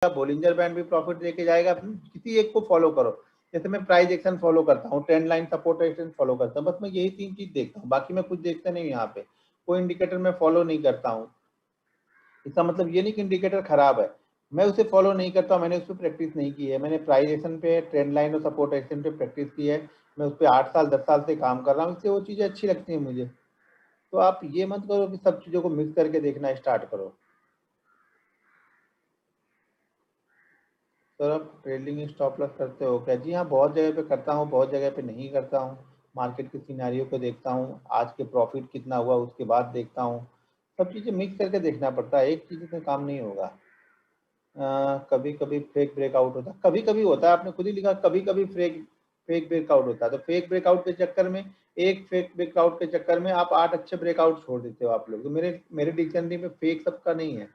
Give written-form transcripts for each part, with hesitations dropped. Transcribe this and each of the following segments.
Bollinger band भी profit देके जाएगा। किसी एक को फॉलो करो, जैसे मैं प्राइस एक्शन फॉलो करता हूँ, trend line support action follow करता हूँ, बस मैं यही 3 चीज देखता हूँ, बाकी मैं कुछ देखता नहीं हूँ। यहाँ पे कोई इंडिकेटर मैं फॉलो नहीं करता हूँ। इसका मतलब ये नहीं कि इंडिकेटर खराब है, मैं उसे फॉलो नहीं करता, मैंने उस पर प्रैक्टिस नहीं की है। मैंने प्राइस एक्शन पे, ट्रेंड लाइन और सपोर्ट एक्शन पे प्रैक्टिस की है। मैं उस पर 8 साल 10 साल से काम कर रहा हूँ, इसलिए वो चीज़ें अच्छी लगती हैं मुझे। तो आप ये मत करो कि सब चीज़ों को मिक्स करके देखना स्टार्ट करो। सर आप ट्रेडिंग स्टॉप लॉस करते हो क्या? जी हाँ, बहुत जगह पे करता हूँ, बहुत जगह पे नहीं करता हूँ। मार्केट के सिनेरियो को देखता हूँ, आज के प्रॉफिट कितना हुआ उसके बाद देखता हूँ। सब चीज़ें मिक्स करके देखना पड़ता है, एक चीज़ से काम नहीं होगा। कभी कभी फेक ब्रेकआउट होता है, कभी कभी होता है, आपने खुद ही लिखा कभी कभी फेक फेक ब्रेकआउट होता है। तो फेक ब्रेकआउट के चक्कर में, एक फेक ब्रेकआउट के चक्कर में आप 8 अच्छे ब्रेकआउट छोड़ देते हो आप लोग। तो मेरे मेरे डिक्शनरी में फेक सबका नहीं है,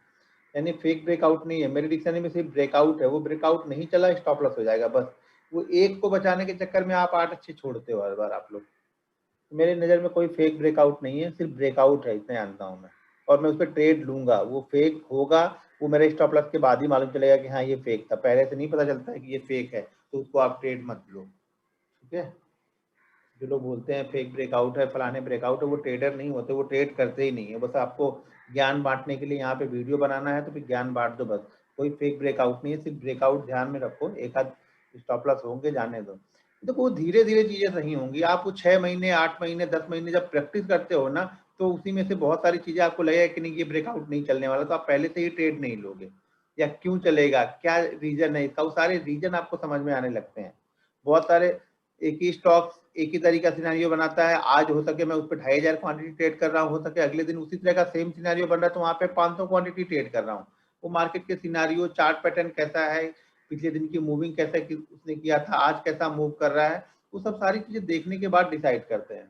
यानी फेक ब्रेकआउट नहीं है मेरी डिक्शनरी में, सिर्फ ब्रेकआउट है। वो ब्रेकआउट नहीं चला, स्टॉप लॉस हो जाएगा बस। वो एक को बचाने के चक्कर में आप 8 अच्छे छोड़ते हो हर बार आप लोग। मेरे नज़र में कोई फेक ब्रेकआउट नहीं है, सिर्फ ब्रेकआउट है, इतना जानता हूँ मैं। और मैं उस पर ट्रेड लूंगा, वो फेक होगा, वो मेरे स्टॉप लॉस के बाद ही मालूम चलेगा कि हाँ ये फेक था। पहले से नहीं पता चलता है कि ये फेक है, तो उसको आप ट्रेड मत लो, ठीक है। जो लोग बोलते हैं फेक ब्रेकआउट है, फलाने ब्रेकआउट है, वो ट्रेडर नहीं होते, वो ट्रेड करते ही नहीं है। बस आपको ज्ञान बांटने के लिए यहाँ पे वीडियो बनाना है, तो फिर ज्ञान बांट दो बस। कोई फेक ब्रेकआउट नहीं है, सिर्फ ब्रेकआउट ध्यान में रखो, एक आध स्टॉप लॉस होंगे, जाने दो। तो वो धीरे धीरे चीजें सही होंगी। आप वो 6 महीने 8 महीने 10 महीने जब प्रैक्टिस करते हो ना, तो उसी में से बहुत सारी चीजें आपको लगेगा कि नहीं ये ब्रेकआउट नहीं चलने वाला, तो आप पहले से ही ट्रेड नहीं लोगे। या क्यों चलेगा, क्या रीजन है इसका, वो सारे रीजन आपको समझ में आने लगते हैं। बहुत सारे एक ही स्टॉक एक ही तरीका सिनेरियो बनाता है, आज हो सके मैं उस पर 2500 क्वांटिटी ट्रेड कर रहा हूँ, हो सके अगले दिन उसी तरह का सेम सिनेरियो बन रहा है तो वहां पे 500 क्वांटिटी ट्रेड कर रहा हूँ। वो मार्केट के सिनेरियो, चार्ट पैटर्न कैसा है, पिछले दिन की मूविंग कैसे उसने किया था, आज कैसा मूव कर रहा है, वो सब सारी चीजें देखने के बाद डिसाइड करते हैं।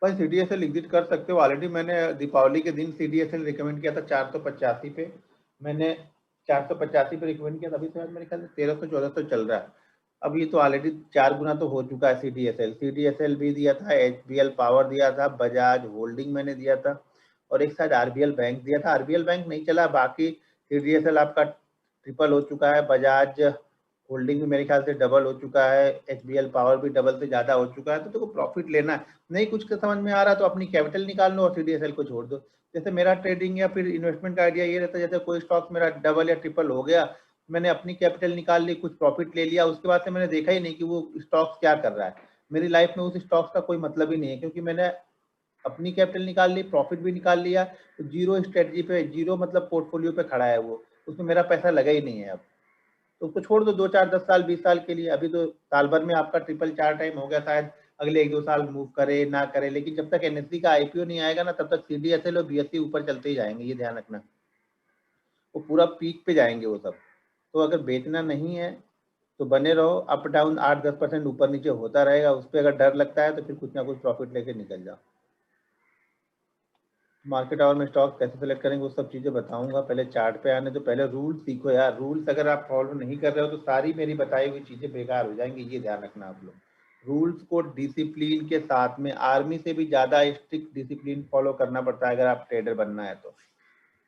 भाई CDSL एग्जिट कर सकते हो, ऑलरेडी मैंने दीपावली के दिन CDSL रिकमेंड किया था 485 पे। मैंने 485 पे रिकमेंड किया था, अभी तो मेरे ख्याल से 1300 1400 चल रहा है। अब ये तो ऑलरेडी 4 गुना तो हो चुका है। CDSL भी दिया था, HBL पावर दिया था, बजाज होल्डिंग मैंने दिया था, और एक साइड RBL बैंक दिया था। RBL बैंक नहीं चला, बाकी CDSL आपका ट्रिपल हो चुका है, बजाज होल्डिंग भी मेरे ख्याल से डबल हो चुका है, HBL पावर भी डबल से ज्यादा हो चुका है। तो देखो प्रॉफिट लेना है, नहीं कुछ का समझ में आ रहा तो अपनी कैपिटल निकाल लो और CDSL को छोड़ दो। जैसे मेरा ट्रेडिंग या फिर इन्वेस्टमेंट का आइडिया ये रहता है, जैसे कोई स्टॉक मेरा डबल या ट्रिपल हो गया, मैंने अपनी कैपिटल निकाल ली, कुछ प्रॉफिट ले लिया, उसके बाद से मैंने देखा ही नहीं कि वो स्टॉक्स क्या कर रहा है। मेरी लाइफ में उस स्टॉक्स का कोई मतलब ही नहीं है, क्योंकि मैंने अपनी कैपिटल निकाल ली, प्रॉफिट भी निकाल लिया, तो जीरो स्ट्रेटजी पे, जीरो मतलब पोर्टफोलियो पे खड़ा है वो, उसमें मेरा पैसा लगा ही नहीं है अब। तो उसको छोड़ दो 2 4 10 साल 20 साल के लिए। अभी तो साल भर में आपका ट्रिपल 4 टाइम हो गया, शायद अगले 1 2 साल मूव करे ना करे, लेकिन जब तक NSE का IPO नहीं आएगा ना, तब तक CDSL और BSE ऊपर चलते ही जाएंगे, ये ध्यान रखना। वो पूरा पीक पे जाएंगे वो सब। तो अगर बेचना नहीं है तो बने रहो, अप डाउन 8-10% ऊपर नीचे होता रहेगा, उस पर अगर डर लगता है तो फिर कुछ ना कुछ प्रॉफिट लेके निकल जाओ। मार्केट आवर में स्टॉक कैसे सेलेक्ट करेंगे वो सब चीज़ें बताऊंगा, पहले चार्ट पे आने तो पहले रूल्स सीखो यार। रूल्स अगर आप फॉलो नहीं कर रहे हो तो सारी मेरी बताई हुई चीज़ें बेकार हो जाएंगी, ये ध्यान रखना आप लोग। रूल्स को डिसिप्लिन के साथ में, आर्मी से भी ज़्यादा स्ट्रिक्ट डिसिप्लिन फॉलो करना पड़ता है अगर आप ट्रेडर बनना है तो।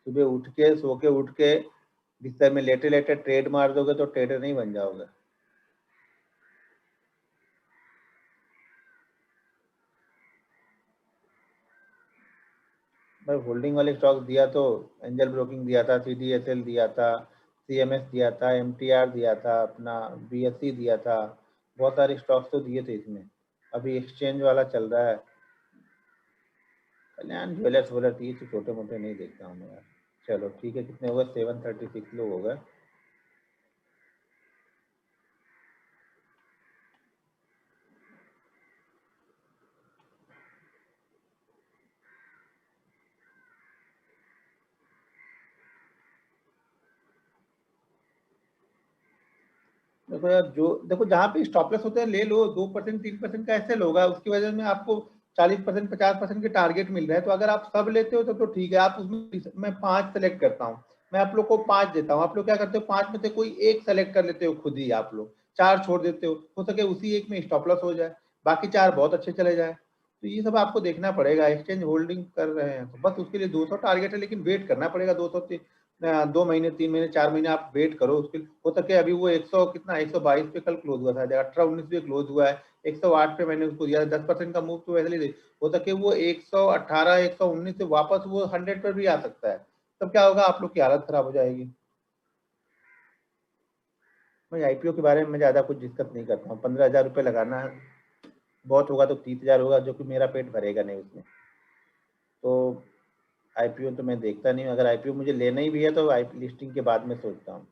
सुबह उठ के, सो के उठ के बिस्तर में लेटे लेटे ट्रेड मार दोगे तो ट्रेडर नहीं बन जाओगे। भाई होल्डिंग वाले स्टॉक्स दिया तो एंजल ब्रोकिंग दिया था, CDSL दिया था, CMS दिया था, MTR दिया था, अपना BSE दिया था, बहुत सारे स्टॉक्स तो दिए थे इसमें। अभी एक्सचेंज वाला चल रहा है, कल्याण ज्वेलर्स वोलर्स, ये तो छोटे मोटे नहीं देखता हूँ मैं यार। चलो ठीक है, कितने हो गए? 736 लोग हो गए। देखो यार, जो देखो जहाँ पे स्टॉप लॉस होते हैं ले लो, 2% 3% का ऐसे होगा, उसकी वजह में आपको 40% 50% के टारगेट मिल रहे हैं। तो अगर आप सब लेते हो तो ठीक है। आप उसमें मैं 5 सेलेक्ट करता हूँ, मैं आप लोग को 5 देता हूँ, आप लोग क्या करते हो 5 में से कोई एक सेलेक्ट कर लेते हो खुद ही, आप लोग 4 छोड़ देते हो सके उसी एक में स्टॉप लॉस हो जाए, बाकी 4 बहुत अच्छे चले जाए। तो ये सब आपको देखना पड़ेगा। एक्सचेंज होल्डिंग कर रहे हैं तो बस उसके लिए 200 टारगेट है, लेकिन वेट करना पड़ेगा 200 2 महीने 3 महीने 4 महीने आप वेट करो उसके, हो सके अभी वो 100 कितना 122 पे कल क्लोज हुआ था, 18-19 पे क्लोज हुआ है, 108 पे मैंने उसको दिया, 10% का मूव तो वैसे ही हो सके वो 118 119 से वापस वो 100 पर भी आ सकता है। तब क्या होगा, आप लोग की हालत खराब हो जाएगी। मैं आईपीओ के बारे में मैं ज़्यादा कुछ डिस्कस नहीं करता हूँ। 15,000 रुपये लगाना है, बहुत होगा तो 30,000 होगा, जो कि मेरा पेट भरेगा नहीं उसमें। तो आईपीओ तो मैं देखता नहीं हूँ। अगर आईपीओ मुझे लेना ही भी है तो आई लिस्टिंग के बाद में सोचता हूँ।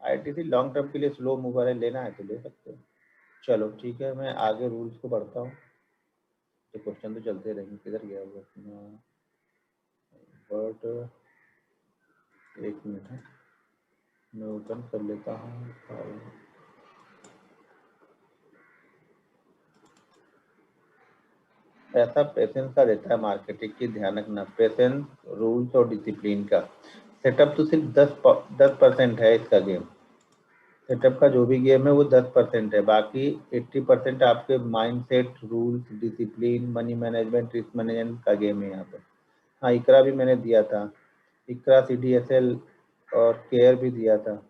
आईटीसी लॉन्ग टर्म के लिए स्लो मूवर है, लेना है तो ले सकते हो। चलो ठीक है, मैं आगे रूल्स को पढ़ता हूँ। तो क्वेश्चन तो चलते रहेंगे, किधर गया वो अपना बट, एक मिनट है, मैं ओपन कर लेता हूँ फाइल। ऐसा पेशेंस का देता है मार्केटिंग की, ध्यान रखना, पेशेंस, रूल्स और डिसिप्लिन का। सेटअप तो सिर्फ 10% है इसका गेम। सेटअप का जो भी गेम है वो 10% है, बाकी 80% आपके mindset, rules, discipline, money management, risk management का गेम है यहाँ पे। हाँ, इकरा भी मैंने दिया था, इकरा, CDSL और केयर भी दिया था।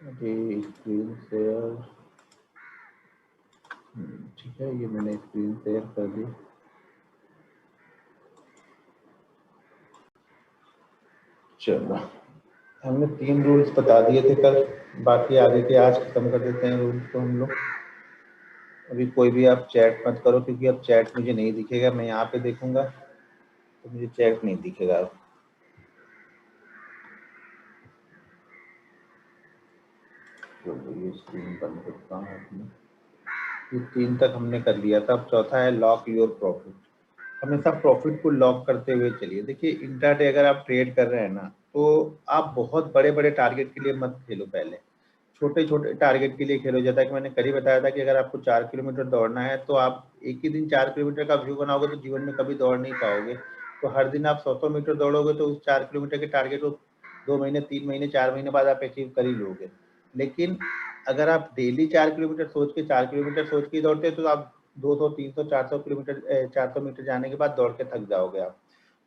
अभी स्क्रीन शेयर, ठीक है, ये मैंने स्क्रीन शेयर कर दी। चलो, हमने 3 रूल्स बता दिए थे कल, बाकी आगे के आज खत्म कर देते हैं रूल्स को हम लोग। अभी कोई भी आप चैट मत करो, क्योंकि अब चैट मुझे नहीं दिखेगा, मैं यहाँ पे देखूंगा तो मुझे चैट नहीं दिखेगा। चलो, ये स्क्रीन बंद करता हूँ अपनी। ये 3 तक हमने कर लिया था, अब चौथा है लॉक योर प्रॉफिट। हमेशा प्रॉफिट को लॉक करते हुए चलिए। देखिए, इंट्राडे अगर आप ट्रेड कर रहे हैं ना, तो आप बहुत बड़े बड़े टारगेट के लिए मत खेलो, पहले छोटे छोटे टारगेट के लिए खेलो। जैसा कि मैंने कल ही बताया था कि अगर आपको 4 किलोमीटर दौड़ना है तो आप एक ही दिन 4 किलोमीटर का व्यू बनाओगे तो जीवन में कभी दौड़ नहीं पाओगे। तो हर दिन आप 100 मीटर दौड़ोगे तो उस 4 किलोमीटर के टारगेट को 2 महीने 3 महीने 4 महीने बाद आप अचीव कर ही लोगे। लेकिन अगर आप डेली 4 किलोमीटर सोच के 4 किलोमीटर सोच के दौड़ते हैं तो आप 200 300 400 किलोमीटर 400 मीटर जाने के बाद दौड़ के थक जाओगे आप।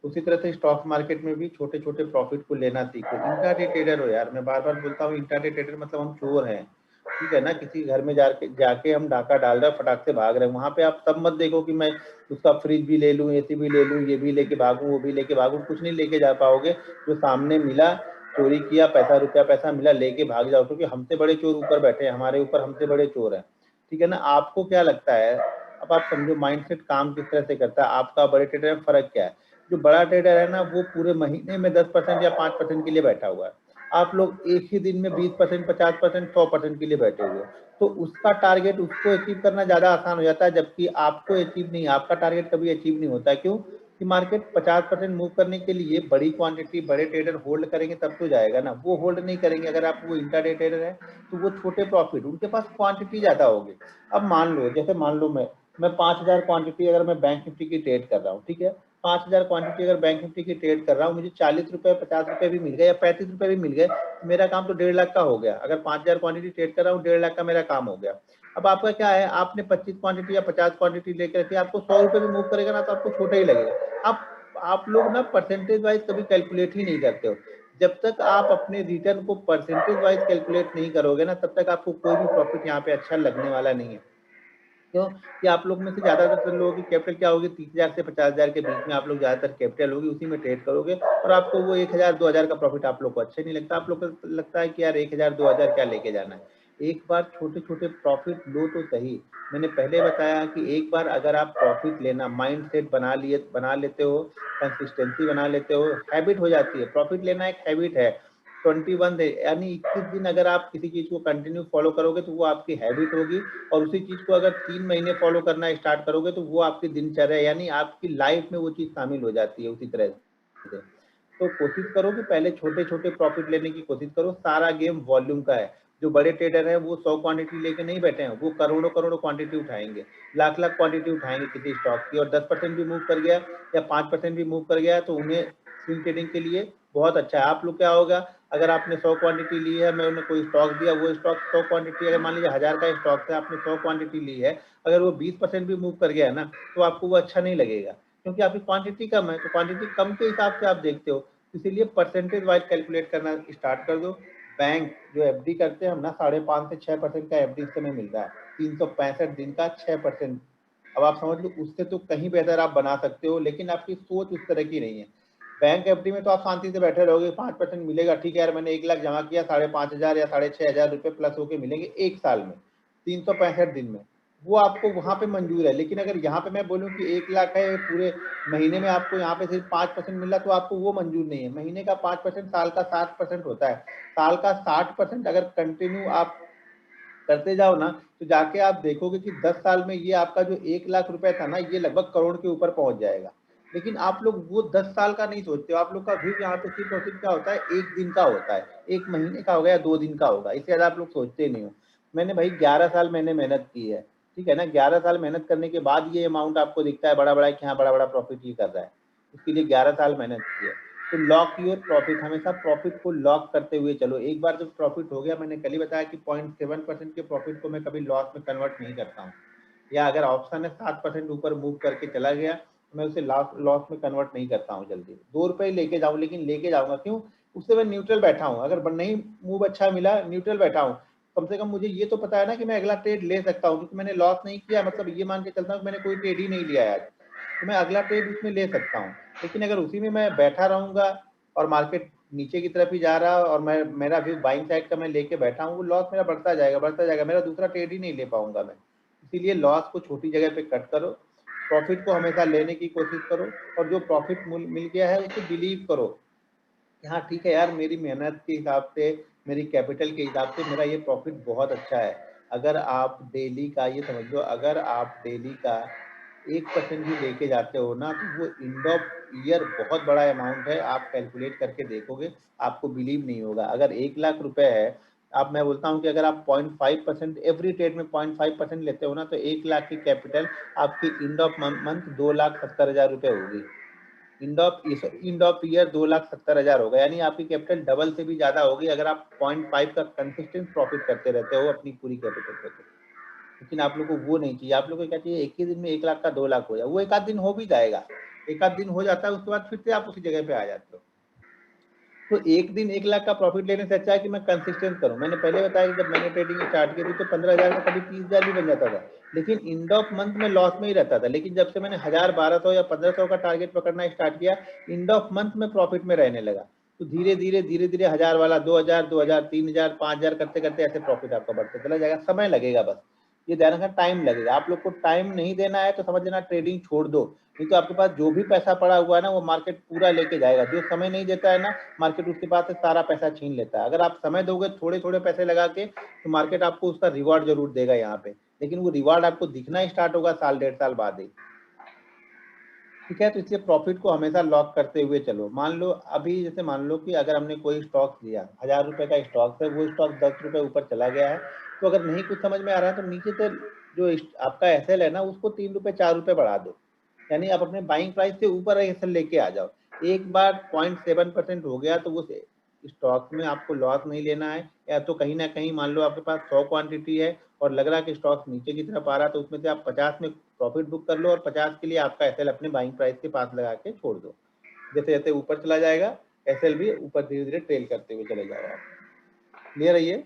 उसी तरह से स्टॉक मार्केट में भी छोटे छोटे प्रॉफिट को लेना सीखो। इंट्राडे ट्रेडर हो यार, मैं बार बार बोलता हूँ, इंट्राडे ट्रेडर मतलब हम चोर हैं, ठीक है ना। किसी घर में जाके हम डाका डाल रहे हैं, फटाक से भाग रहे हैं। वहां पे आप तब मत देखो कि मैं उसका फ्रिज भी ले लूँ, एसी भी ले लूँ, ये भी लेके भागूं, वो भी लेके भागूं, कुछ नहीं लेके जा पाओगे। जो सामने मिला, चोरी किया, पैसा रुपया पैसा मिला, लेके भाग जाओ, क्योंकि हमसे बड़े चोर ऊपर बैठे हैं, हमारे ऊपर हमसे बड़े चोर हैं, ठीक है ना। आपको क्या लगता है, अब आप समझो माइंडसेट काम किस तरह से करता है, आपका बड़े ट्रेडर में फर्क क्या है। जो बड़ा ट्रेडर है ना, वो पूरे महीने में 10% या 5% के लिए बैठा हुआ है। आप लोग एक ही दिन में 20%, 50%, 100% के लिए बैठे हुए, तो उसका टारगेट उसको अचीव करना ज्यादा आसान हो जाता है, जबकि आपको अचीव नहीं, आपका टारगेट कभी अचीव नहीं होता। क्यों? कि मार्केट 50% मूव करने के लिए बड़ी क्वांटिटी बड़े ट्रेडर होल्ड करेंगे तब तो जाएगा ना, वो होल्ड नहीं करेंगे। अगर आप वो इंट्राडे ट्रेडर है तो वो छोटे प्रॉफिट, उनके पास क्वांटिटी ज्यादा होगी। अब मान लो, जैसे मान लो मैं 5,000 क्वांटिटी अगर मैं बैंक निफ्टी की ट्रेड कर रहा हूँ, ठीक है, 5,000 क्वांटिटी अगर बैंक निफ्टी की ट्रेड कर रहा हूँ, मुझे 40 रुपए 50 रुपए भी मिल गए या 35 रुपए भी मिल गए, मेरा काम तो 1.5 लाख का हो गया। अगर 5,000 क्वांटिटी ट्रेड कर रहा हूँ, 1.5 लाख का मेरा काम हो गया। अब आपका क्या है, आपने 25 क्वांटिटी या 50 क्वांटिटी लेकर रखी, आपको 100 रुपए भी मूव करेगा ना तो आपको छोटा ही लगेगा। आप लोग ना परसेंटेज वाइज कभी कैलकुलेट ही नहीं करते हो। जब तक आप अपने रिटर्न को परसेंटेज वाइज कैलकुलेट नहीं करोगे ना, तब तक आपको कोई भी प्रॉफिट यहाँ पे अच्छा लगने वाला नहीं है। क्यों? कि आप लोग में से ज्यादातर लोगों की कैपिटल क्या होगी, 30,000 से 50,000 के बीच में आप लोग ज्यादातर कैपिटल होगी, उसी में ट्रेड करोगे, और आपको वो 1,000 2,000 का प्रॉफिट आप लोग को अच्छे नहीं लगता। आप लोग को लगता है कि यार 1,000 2,000 क्या लेके जाना है। एक बार छोटे छोटे प्रॉफिट लो तो सही। मैंने पहले बताया कि एक बार अगर आप प्रॉफिट लेना माइंड सेट बना लेते हो, कंसिस्टेंसी बना लेते हो, हैबिट हो जाती है। प्रॉफिट लेना एक हैबिट है। 21 डे यानी 21 दिन अगर आप किसी चीज को कंटिन्यू फॉलो करोगे तो वो आपकी हैबिट होगी, और उसी चीज को अगर 3 महीने फॉलो करना स्टार्ट करोगे तो वो आपकी दिनचर्या यानी आपकी लाइफ में वो चीज शामिल हो जाती है उसी तरह से। तो कोशिश करो कि पहले छोटे छोटे प्रॉफिट लेने की कोशिश करो। सारा गेम वॉल्यूम का है। जो बड़े ट्रेडर हैं वो 100 क्वांटिटी लेके नहीं बैठे हैं, वो करोड़ों करोड़ों क्वांटिटी उठाएंगे, लाख लाख क्वांटिटी उठाएंगे किसी स्टॉक की, और 10% भी मूव कर गया या 5% भी मूव कर गया तो उन्हें स्विंग ट्रेडिंग के लिए बहुत अच्छा है। आप लोग क्या होगा, अगर आपने 100 क्वांटिटी ली है, मैंने कोई स्टॉक दिया, वो स्टॉक 100 क्वांटिटी अगर मान लीजिए 1000 का स्टॉक है, आपने 100 क्वांटिटी ली है, अगर वो 20% भी मूव कर गया है ना, तो आपको वो अच्छा नहीं लगेगा, क्योंकि आपकी क्वांटिटी कम है, तो क्वांटिटी कम के हिसाब से आप देखते हो, इसीलिए परसेंटेज वाइज कैलकुलेट करना स्टार्ट कर दो। बैंक जो एफडी करते हैं हम ना, 5.5 से 6% का एफडी इस समय मिल रहा है, 365 दिन का 6%। अब आप समझ लो, उससे तो कहीं बेहतर आप बना सकते हो, लेकिन आपकी सोच उस तरह की नहीं है। बैंक एफडी में तो आप शांति से बैठे रहोगे, 5% मिलेगा, ठीक है यार, मैंने 1 लाख जमा किया, 5,500 या 6,500 रुपये प्लस होके मिलेंगे 1 साल में, 365 दिन में, वो आपको वहाँ पे मंजूर है। लेकिन अगर यहाँ पे मैं बोलूँ कि 1 लाख है, पूरे महीने में आपको यहाँ पे सिर्फ 5% मिल रहा, तो आपको वो मंजूर नहीं है। महीने का 5%, साल का 7% होता है। साल का 60% अगर कंटिन्यू आप करते जाओ ना, तो जाके आप देखोगे कि 10 साल में ये आपका जो 1 लाख रुपए था ना, ये लगभग करोड़ के ऊपर पहुंच जाएगा। लेकिन आप लोग वो 10 साल का नहीं सोचते हो, आप लोग का व्यू यहाँ पे सिर्फ और सिर्फ क्या होता है, 1 दिन का होता है, 1 महीने का होगा या 2 दिन का होगा, इससे ज़्यादा आप लोग सोचते नहीं हो। मैंने भाई 11 साल मैंने मेहनत की है, ठीक है ना, 11 साल मेहनत करने के बाद ये अमाउंट आपको दिखता है बड़ा-बड़ा कि हाँ, बड़ा-बड़ा प्रॉफिट ये कर रहा है। उसके लिए 11 साल मेहनत की है। तो लॉक योर प्रॉफिट, हमेशा प्रॉफिट को लॉक करते हुए चलो। एक बार जब प्रॉफिट हो गया, मैंने कल ही बताया कि 0.7% के प्रॉफिट को मैं कभी लॉस में कन्वर्ट नहीं करता हूँ, या अगर ऑप्शन है 7% ऊपर मूव करके चला गया, तो मैं उसे लॉस में कन्वर्ट नहीं करता हूँ जल्दी। 2 रुपये लेके जाऊँ, लेकिन लेके जाऊंगा क्यों, उससे मैं न्यूट्रल बैठा हूँ। अगर नहीं मूव अच्छा मिला, न्यूट्रल बैठा हूँ, कम से कम मुझे ये तो पता है ना कि मैं अगला ट्रेड ले सकता हूँ, क्योंकि मैंने लॉस नहीं किया, मतलब ये मान के चलता हूँ कि मैंने कोई ट्रेड ही नहीं लिया है आज, तो मैं अगला ट्रेड उसमें ले सकता हूँ। लेकिन अगर उसी में मैं बैठा रहूंगा और मार्केट नीचे की तरफ ही जा रहा और मेरा व्यू बाइंग साइड का मैं लेके बैठा हूँ, वो लॉस मेरा बढ़ता जाएगा, मेरा दूसरा ट्रेड ही नहीं ले पाऊंगा मैं। इसीलिए लॉस को छोटी जगह पे कट करो, प्रॉफिट को हमेशा लेने की कोशिश करो, और जो प्रॉफिट मिल गया है उसे बिलीव करो। हाँ ठीक है यार, मेरी मेहनत के हिसाब से, मेरी कैपिटल के हिसाब से मेरा ये प्रॉफिट बहुत अच्छा है। अगर आप डेली का ये समझ लो, अगर आप डेली का 1% भी लेके जाते हो ना, तो वो एंड ऑफ ईयर बहुत बड़ा अमाउंट है। आप कैलकुलेट करके देखोगे, आपको बिलीव नहीं होगा। अगर 1 लाख रुपए है, अब मैं बोलता हूँ कि अगर आप 0.5% एवरी ट्रेड में 0.5% लेते हो ना, तो 1 लाख की कैपिटल आपकी एंड ऑफ मंथ 2,70,000 रुपये होगी। इंड ऑफ ईयर 2,70,000 होगा, यानी आपकी कैपिटल डबल से भी ज्यादा होगी अगर आप 0.5 का कंसिस्टेंट प्रॉफिट करते रहते हो अपनी पूरी कैपिटल पे। लेकिन आप लोग को वो नहीं चाहिए, आप लोग को क्या चाहिए, एक ही दिन में 1 लाख का 2 लाख हो जाए। वो एक आध दिन हो भी जाएगा, एक आध दिन हो जाता है, उसके बाद फिर से आप उसी जगह पे आ जाते हो। तो एक दिन 1 लाख का प्रॉफिट लेने से अच्छा है कि मैं कंसिस्टेंट करूं। मैंने पहले बताया कि जब मैंने ट्रेडिंग स्टार्ट की थी तो 15,000 का कभी 30,000 भी बन जाता था, लेकिन एंड ऑफ मंथ में लॉस में ही रहता था। लेकिन जब से मैंने 1000, 1200 या 1500 का टारगेट पकड़ना स्टार्ट किया, एंड ऑफ मंथ में प्रॉफिट में रहने लगा। तो धीरे धीरे 1000 वाला 2000, 2000, 3000, 5000 करते करते ऐसे प्रॉफिट आपका बढ़ते चला जाएगा। समय लगेगा, बस ये ध्यान रखना, टाइम लगेगा। आप लोग को टाइम नहीं देना है तो समझ लेना ट्रेडिंग छोड़ दो, नहीं तो आपके पास जो भी पैसा पड़ा हुआ है ना, वो मार्केट पूरा लेके जाएगा। जो समय नहीं देता है ना, मार्केट उसके पास से सारा पैसा छीन लेता है। अगर आप समय दोगे थोड़े थोड़े पैसे लगा के, तो मार्केट आपको उसका रिवॉर्ड जरूर देगा यहाँ पे, लेकिन वो रिवॉर्ड आपको दिखना स्टार्ट होगा साल 1.5 साल बाद ही। ठीक है, तो इसलिए प्रॉफिट को हमेशा लॉक करते हुए चलो। मान लो अभी, जैसे मान लो कि अगर हमने कोई स्टॉक लिया, 1000 रुपए का स्टॉक है, वो स्टॉक 10 रुपए ऊपर चला गया है, तो अगर नहीं कुछ समझ में आ रहा है, तो नीचे से जो आपका एसएल है ना, उसको 3 रुपए 4 रुपए बढ़ा दो, यानी आप अपने बाइंग प्राइस से ऊपर एसएल लेके आ जाओ। एक बार 0.7% हो गया, तो वो स्टॉक में आपको लॉस नहीं लेना है। या तो कहीं ना कहीं मान लो आपके पास 100 क्वांटिटी है और लग रहा है कि स्टॉक नीचे की तरफ आ रहा है, तो उसमें से आप 50 में प्रॉफिट बुक कर लो और 50 के लिए आपका एसएल अपने बाइंग प्राइस के पास लगा के छोड़ दो। जैसे जैसे ऊपर चला जाएगा, एसएल भी ऊपर धीरे धीरे ट्रेल करते हुए चले जाओ आप। क्लियर है ये?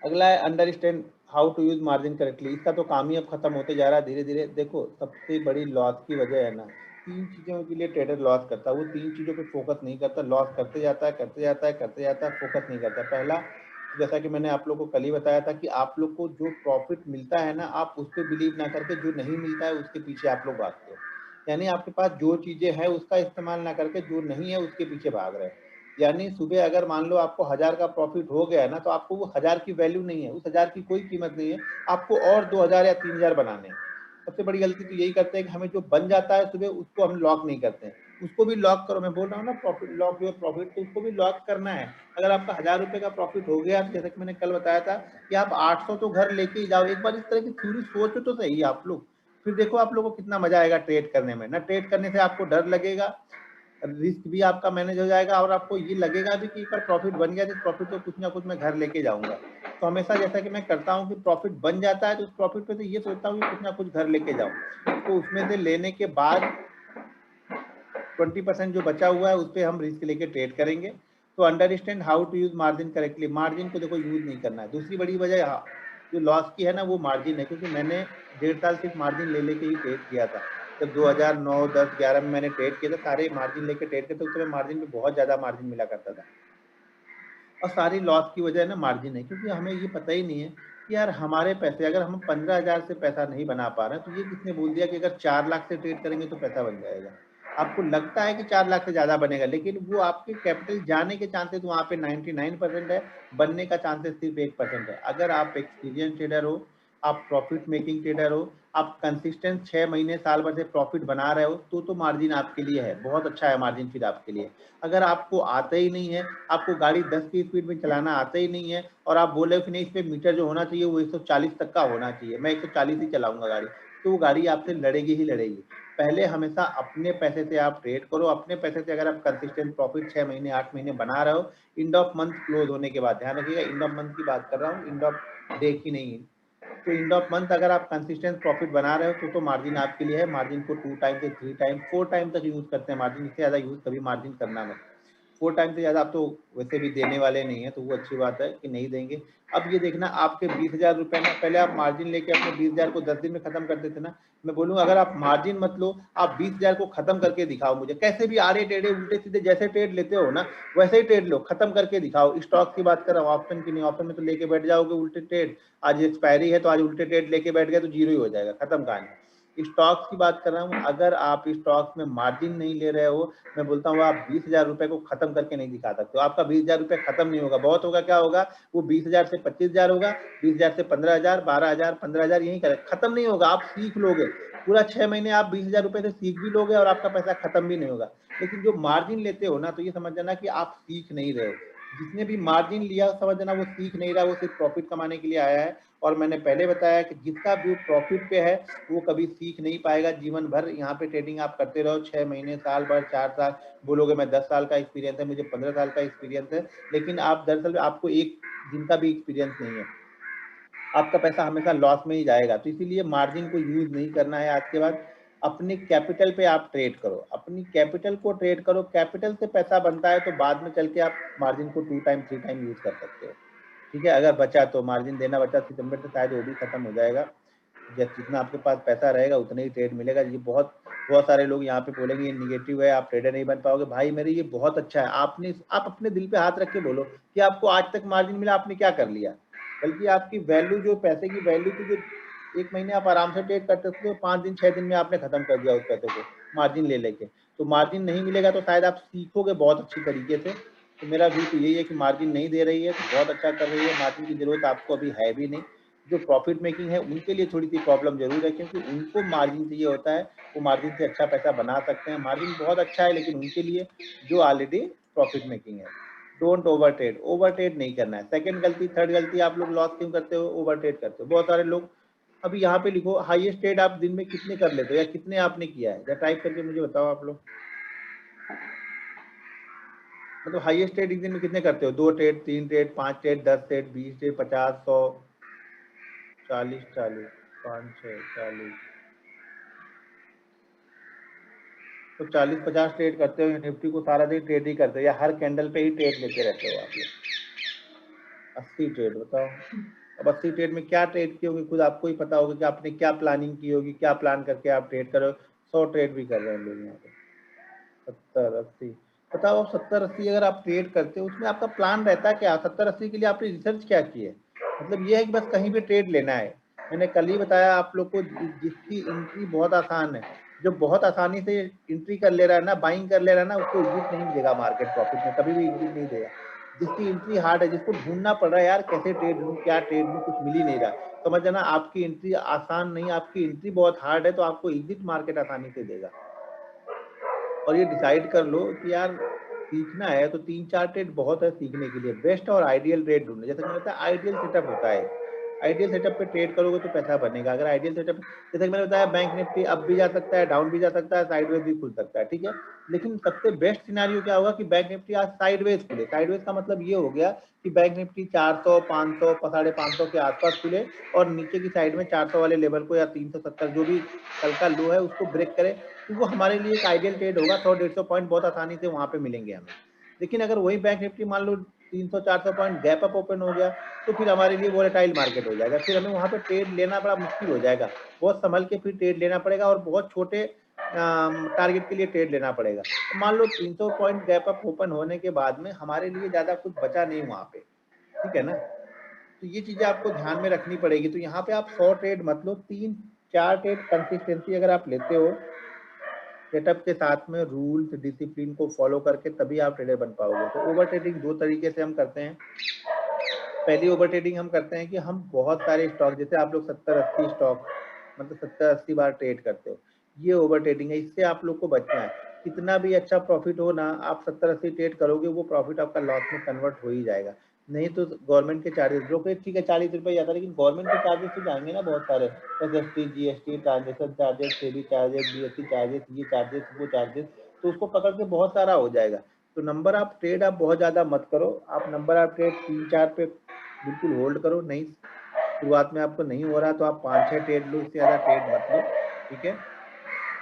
अगला है understand how to use margin correctly. इसका तो काम ही अब खत्म होते जा रहा है धीरे धीरे। देखो, सबसे बड़ी लॉस की वजह है ना, 3 चीजों के लिए ट्रेडर लॉस करता है। वो 3 चीजों पे फोकस नहीं करता, लॉस करते जाता है, करते जाता है, करते जाता है, फोकस नहीं करता। पहला, जैसा कि मैंने आप लोग को कल ही बताया था कि आप लोग को जो प्रॉफिट मिलता है ना, आप उस पर बिलीव ना करके जो नहीं मिलता है उसके पीछे आप लोग भागते हो। यानी आपके पास जो चीजें हैं उसका इस्तेमाल ना करके जो नहीं है उसके पीछे भाग रहे हैं। यानी सुबह अगर मान लो आपको 1000 का प्रॉफिट हो गया है ना, तो आपको वो 1000 की वैल्यू नहीं है, उस 1000 की कोई कीमत नहीं है, आपको और 2000 या 3000 बनाने हैं। सबसे बड़ी गलती तो यही करते हैं कि हमें जो बन जाता है सुबह, उसको हम लॉक नहीं करते हैं। उसको भी लॉक करो, मैं बोल रहा हूँ ना, प्रॉफिट लॉक योर प्रॉफिट, तो उसको भी लॉक करना है। अगर आपका 1000 रुपए का प्रॉफिट हो गया, तो जैसे कि मैंने कल बताया था कि आप 800 तो घर लेके ही जाओ। एक बार इस तरह की थ्योरी सोचो तो सही आप लोग, फिर देखो आप लोगों को कितना मजा आएगा ट्रेड करने में। ना ट्रेड करने से आपको डर लगेगा, रिस्क भी आपका मैनेज हो जाएगा और आपको ये लगेगा भी कि एक बार प्रॉफिट बन गया तो प्रॉफिट तो कुछ ना कुछ मैं घर लेके जाऊंगा। तो हमेशा जैसा कि मैं करता हूँ कि प्रॉफिट बन जाता है तो उस प्रॉफिट पे से ये सोचता हूँ कि कुछ ना कुछ घर लेके जाऊँ। तो उसमें से लेने के बाद 20% जो बचा हुआ है उस पर हम रिस्क लेके ट्रेड करेंगे। तो understand how to use margin correctly. Margin को देखो यूज नहीं करना है। दूसरी बड़ी वजह जो लॉस की है ना वो मार्जिन है, क्योंकि मैंने 1.5 साल सिर्फ मार्जिन ले लेके ही ट्रेड किया था। जब 2009, 10, 11 में मैंने ट्रेड किया था, सारे मार्जिन लेके ट्रेड किए थे। उस समय मार्जिन पे बहुत ज्यादा मार्जिन मिला करता था और सारी लॉस की वजह है ना मार्जिन है, क्योंकि हमें ये पता ही नहीं है कि यार हमारे पैसे, अगर हम 15,000 से पैसा नहीं बना पा रहे हैं तो ये किसने बोल दिया कि अगर 4 लाख से ट्रेड करेंगे तो पैसा बन जाएगा। आपको लगता है कि 4 लाख से ज्यादा बनेगा, लेकिन वो आपके कैपिटल जाने के चांसेस वहां पे 99% है, बनने का चांसेस सिर्फ 1% है। अगर आप एक्सपीरियंस ट्रेडर हो, आप प्रॉफिट मेकिंग ट्रेडर हो, आप कंसिस्टेंट 6 महीने साल भर से प्रॉफिट बना रहे हो, तो मार्जिन आपके लिए है, बहुत अच्छा है मार्जिन फिर आपके लिए। अगर आपको आता ही नहीं है, आपको गाड़ी 10 की स्पीड में चलाना आता ही नहीं है और आप बोले कि नहीं इस पे मीटर जो होना चाहिए वो 140 तक का होना चाहिए, मैं 140 ही चलाऊंगा गाड़ी, तो वो गाड़ी आपसे लड़ेगी ही लड़ेगी। पहले हमेशा अपने पैसे से आप ट्रेड करो। अपने पैसे से अगर आप कंसिस्टेंट प्रॉफिट 6 महीने 8 महीने बना रहे हो, एंड ऑफ मंथ क्लोज होने के बाद, ध्यान रखिएगा एंड ऑफ मंथ की बात कर रहा हूँ, एंड ऑफ डे की नहीं। तो एंड ऑफ मंथ अगर आप कंसिस्टेंट प्रॉफिट बना रहे हो तो मार्जिन आपके लिए है। मार्जिन को 2 टाइम से 3 टाइम 4 टाइम तक यूज करते हैं मार्जिन, इससे ज्यादा यूज कभी मार्जिन करना मत। 4 टाइम से ज्यादा आप तो वैसे भी देने वाले नहीं है, तो वो अच्छी बात है कि नहीं देंगे। अब ये देखना आपके 20,000 रुपए ना, पहले आप मार्जिन लेके अपने 20,000 को 10 दिन में खत्म कर देते ना। मैं बोलूंगा अगर आप मार्जिन मत लो, आप 20,000 को खत्म करके दिखाओ मुझे, कैसे भी आड़े टेढ़े उल्टे सीधे जैसे ट्रेड लेते हो ना वैसे ही ट्रेड लो, खत्म करके दिखाओ। स्टॉक की बात कर रहा हूँ, ऑप्शन की नहीं। ऑप्शन में तो लेके बैठ जाओगे उल्टे ट्रेड, आज एक्सपायरी है तो आज उल्टे ट्रेड लेके बैठ गए तो जीरो ही हो जाएगा, खत्म कहानी। स्टॉक्स की बात कर रहा हूँ, अगर आप स्टॉक्स में मार्जिन नहीं ले रहे हो, मैं बोलता हूँ आप 20,000 रुपए को खत्म करके नहीं दिखा सकते हो। आपका 20,000 रुपए खत्म नहीं होगा, बहुत होगा क्या होगा, वो 20,000 से 25,000 होगा, 20,000 से 15,000, 12,000, 15,000 यही करे, खत्म नहीं होगा। आप सीख लोगे पूरा 6 महीने, आप 20,000 रुपए से सीख भी लोगे और आपका पैसा खत्म भी नहीं होगा। लेकिन जो मार्जिन लेते हो ना, तो ये समझ जाना कि आप सीख नहीं रहे हो। जिसने भी मार्जिन लिया समझ जाना वो सीख नहीं रहा, वो सिर्फ प्रॉफिट कमाने के लिए आया है। और मैंने पहले बताया कि जिसका व्यू प्रॉफिट पे है वो कभी सीख नहीं पाएगा जीवन भर। यहाँ पे ट्रेडिंग आप करते रहो 6 महीने, साल भर, 4 साल, बोलोगे मैं 10 साल का एक्सपीरियंस है, मुझे 15 साल का एक्सपीरियंस है, लेकिन आप दरअसल आपको एक दिन का भी एक्सपीरियंस नहीं है, आपका पैसा हमेशा लॉस में ही जाएगा। तो इसीलिए मार्जिन को यूज नहीं करना है। आज के बाद अपने कैपिटल पे आप ट्रेड करो, अपनी कैपिटल को ट्रेड करो। कैपिटल से पैसा बनता है तो बाद में चल के आप मार्जिन को 2 टाइम 3 टाइम यूज कर सकते हो। ठीक है, अगर बचा तो मार्जिन देना बचा सितंबर से शायद वो भी खत्म हो जाएगा। जितना आपके पास पैसा रहेगा उतना ही ट्रेड मिलेगा। ये बहुत बहुत सारे लोग यहाँ पे बोलेंगे ये निगेटिव है, आप ट्रेडर नहीं बन पाओगे। भाई मेरे ये बहुत अच्छा है। आप अपने दिल पे हाथ रख के बोलो कि आपको आज तक मार्जिन मिला, आपने क्या कर लिया। बल्कि आपकी वैल्यू, जो पैसे की वैल्यू थी, जो 1 महीने आप आराम से ट्रेड करते थे, 5 दिन 6 दिन में आपने खत्म कर दिया उस पैसे को मार्जिन ले लेके। तो मार्जिन नहीं मिलेगा तो शायद आप सीखोगे बहुत अच्छी तरीके से। तो मेरा व्यू तो यही है कि मार्जिन नहीं दे रही है तो बहुत अच्छा कर रही है। मार्जिन की जरूरत आपको अभी है भी नहीं। जो प्रॉफिट मेकिंग है उनके लिए थोड़ी सी प्रॉब्लम जरूर है, क्योंकि उनको मार्जिन चाहिए होता है, वो मार्जिन से अच्छा पैसा बना सकते हैं। मार्जिन बहुत अच्छा है लेकिन उनके लिए जो ऑलरेडी प्रॉफिट मेकिंग है। Don't over trade, over trade नहीं करना है। सेकंड गलती, थर्ड गलती, आप लोग लॉस क्यों करते हो, ओवर ट्रेड करते हो। बहुत सारे लोग, अभी यहाँ पे लिखो हाईएस्ट ट्रेड आप दिन में कितने कर लेते हो या कितने आपने किया है, या टाइप करके मुझे बताओ आप लोग। मतलब हाईएस्ट ट्रेड एक दिन में कितने करते हो, 2 trade, 3 trade, 5 trade, 10 trade, 20 trade, 50, 100, 40, 40, 5, 6, 40, तो 40-50 ट्रेड करते हो। निफ्टी को सारा दिन ट्रेड ही करते हो या हर कैंडल पे ही ट्रेड लेते रहते हो आप लोग। 80 ट्रेड बताओ। अब 80 ट्रेड में क्या ट्रेड की होगी खुद आपको ही पता होगा कि आपने क्या प्लानिंग की होगी, क्या प्लान करके आप ट्रेड करो। 100 ट्रेड भी कर रहे हैं लोग यहाँ पे। 70-80 बताओ। अब 70-80 अगर आप ट्रेड करते हो उसमें आपका प्लान रहता है क्या, 70-80 के लिए आपने रिसर्च क्या की है। मतलब ये है कि बस कहीं भी ट्रेड लेना है। मैंने कल ही बताया आप लोग को, जिसकी एंट्री बहुत आसान है, जो बहुत आसानी से एंट्री कर ले रहा है ना, बाइंग कर ले रहा है ना, उसको एग्जिट नहीं मिलेगा मार्केट प्रॉफिट में, कभी भी एग्जिट नहीं देगा। जिसकी एंट्री हार्ड है, जिसको ढूंढना पड़ रहा है यार कैसे ट्रेड लूँ, क्या ट्रेड लूँ, कुछ मिल ही नहीं रहा, समझ जाना आपकी एंट्री आसान नहीं, आपकी एंट्री बहुत हार्ड है, तो आपको एग्जिट मार्केट आसानी से देगा। और ये डिसाइड कर लो कि यार सीखना है तो 3-4 ट्रेड बहुत है सीखने के लिए। बेस्ट और आइडियल ट्रेड ढूंढना, जैसे मैंने बताया आइडियल सेटअप होता है। आइडियल सेटअप पे ट्रेड करोगे तो पैसा बनेगा। अगर आइडियल सेटअप, जैसे कि मैंने बताया, बैंक निफ्टी अप भी जा सकता है, डाउन भी जा सकता है, साइडवेज भी खुल सकता है, ठीक है। लेकिन सबसे बेस्ट सिनेरियो क्या होगा कि बैंक निफ्टी आज साइडवेज खुले। साइडवेज का मतलब ये हो गया कि बैंक निफ्टी 400, 500, 550 के आसपास खुले और नीचे की साइड में 400 वाले लेवल को या 370 जो भी कल का लो है उसको ब्रेक करे, तो वो हमारे लिए एक आइडियल ट्रेड होगा। 100-150 पॉइंट बहुत आसानी से वहां पे मिलेंगे हमें। लेकिन अगर वही बैंक निफ्टी मान लो 300-400 पॉइंट गैप अप ओपन हो गया, तो फिर हमारे लिए वोलेटाइल मार्केट हो जाएगा। फिर हमें वहां पे ट्रेड लेना बड़ा मुश्किल हो जाएगा। बहुत संभल के फिर ट्रेड लेना पड़ेगा और बहुत छोटे टारगेट के लिए ट्रेड लेना पड़ेगा। तो मान लो 300 पॉइंट गैप अप ओपन होने के बाद में हमारे लिए ज्यादा कुछ बचा नहीं वहां पे, ठीक है ना। तो ये चीजें आपको ध्यान में रखनी पड़ेगी। तो यहाँ पे आप 100 ट्रेड मत लो, 3-4 ट्रेड कंसिस्टेंसी अगर आप लेते हो सेटअप के साथ में, रूल्स डिसिप्लिन को फॉलो करके, तभी आप ट्रेडर बन पाओगे। तो ओवर ट्रेडिंग दो तरीके से हम करते हैं। पहली ओवर ट्रेडिंग हम करते हैं कि हम बहुत सारे स्टॉक, जैसे आप लोग 70-80 स्टॉक मतलब 70-80 बार ट्रेड करते हो, ये ओवर ट्रेडिंग है। इससे आप लोग को बचना है। कितना भी अच्छा प्रॉफिट हो ना, आप 70-80 ट्रेड करोगे वो प्रॉफिट आपका लॉस में कन्वर्ट हो ही जाएगा। नहीं तो गवर्नमेंट के चार्जेस, ब्रोकरेज ठीक है 40 रुपये जाता है, लेकिन गवर्नमेंट के चार्जेस तो जाएंगे ना बहुत सारे, SST, GST, transaction charges, SEBI charges, BSc charges, ये चार्जेस, वो चार्जेस, तो उसको पकड़ के बहुत सारा हो जाएगा। तो नंबर ऑफ ट्रेड आप बहुत ज्यादा मत करो। आप नंबर ऑफ ट्रेड 3-4 पे बिल्कुल होल्ड करो। नहीं, शुरुआत में आपको नहीं हो रहा तो आप 5-6 ट्रेड लो, इससे ज्यादा ट्रेड मत लो, ठीक है।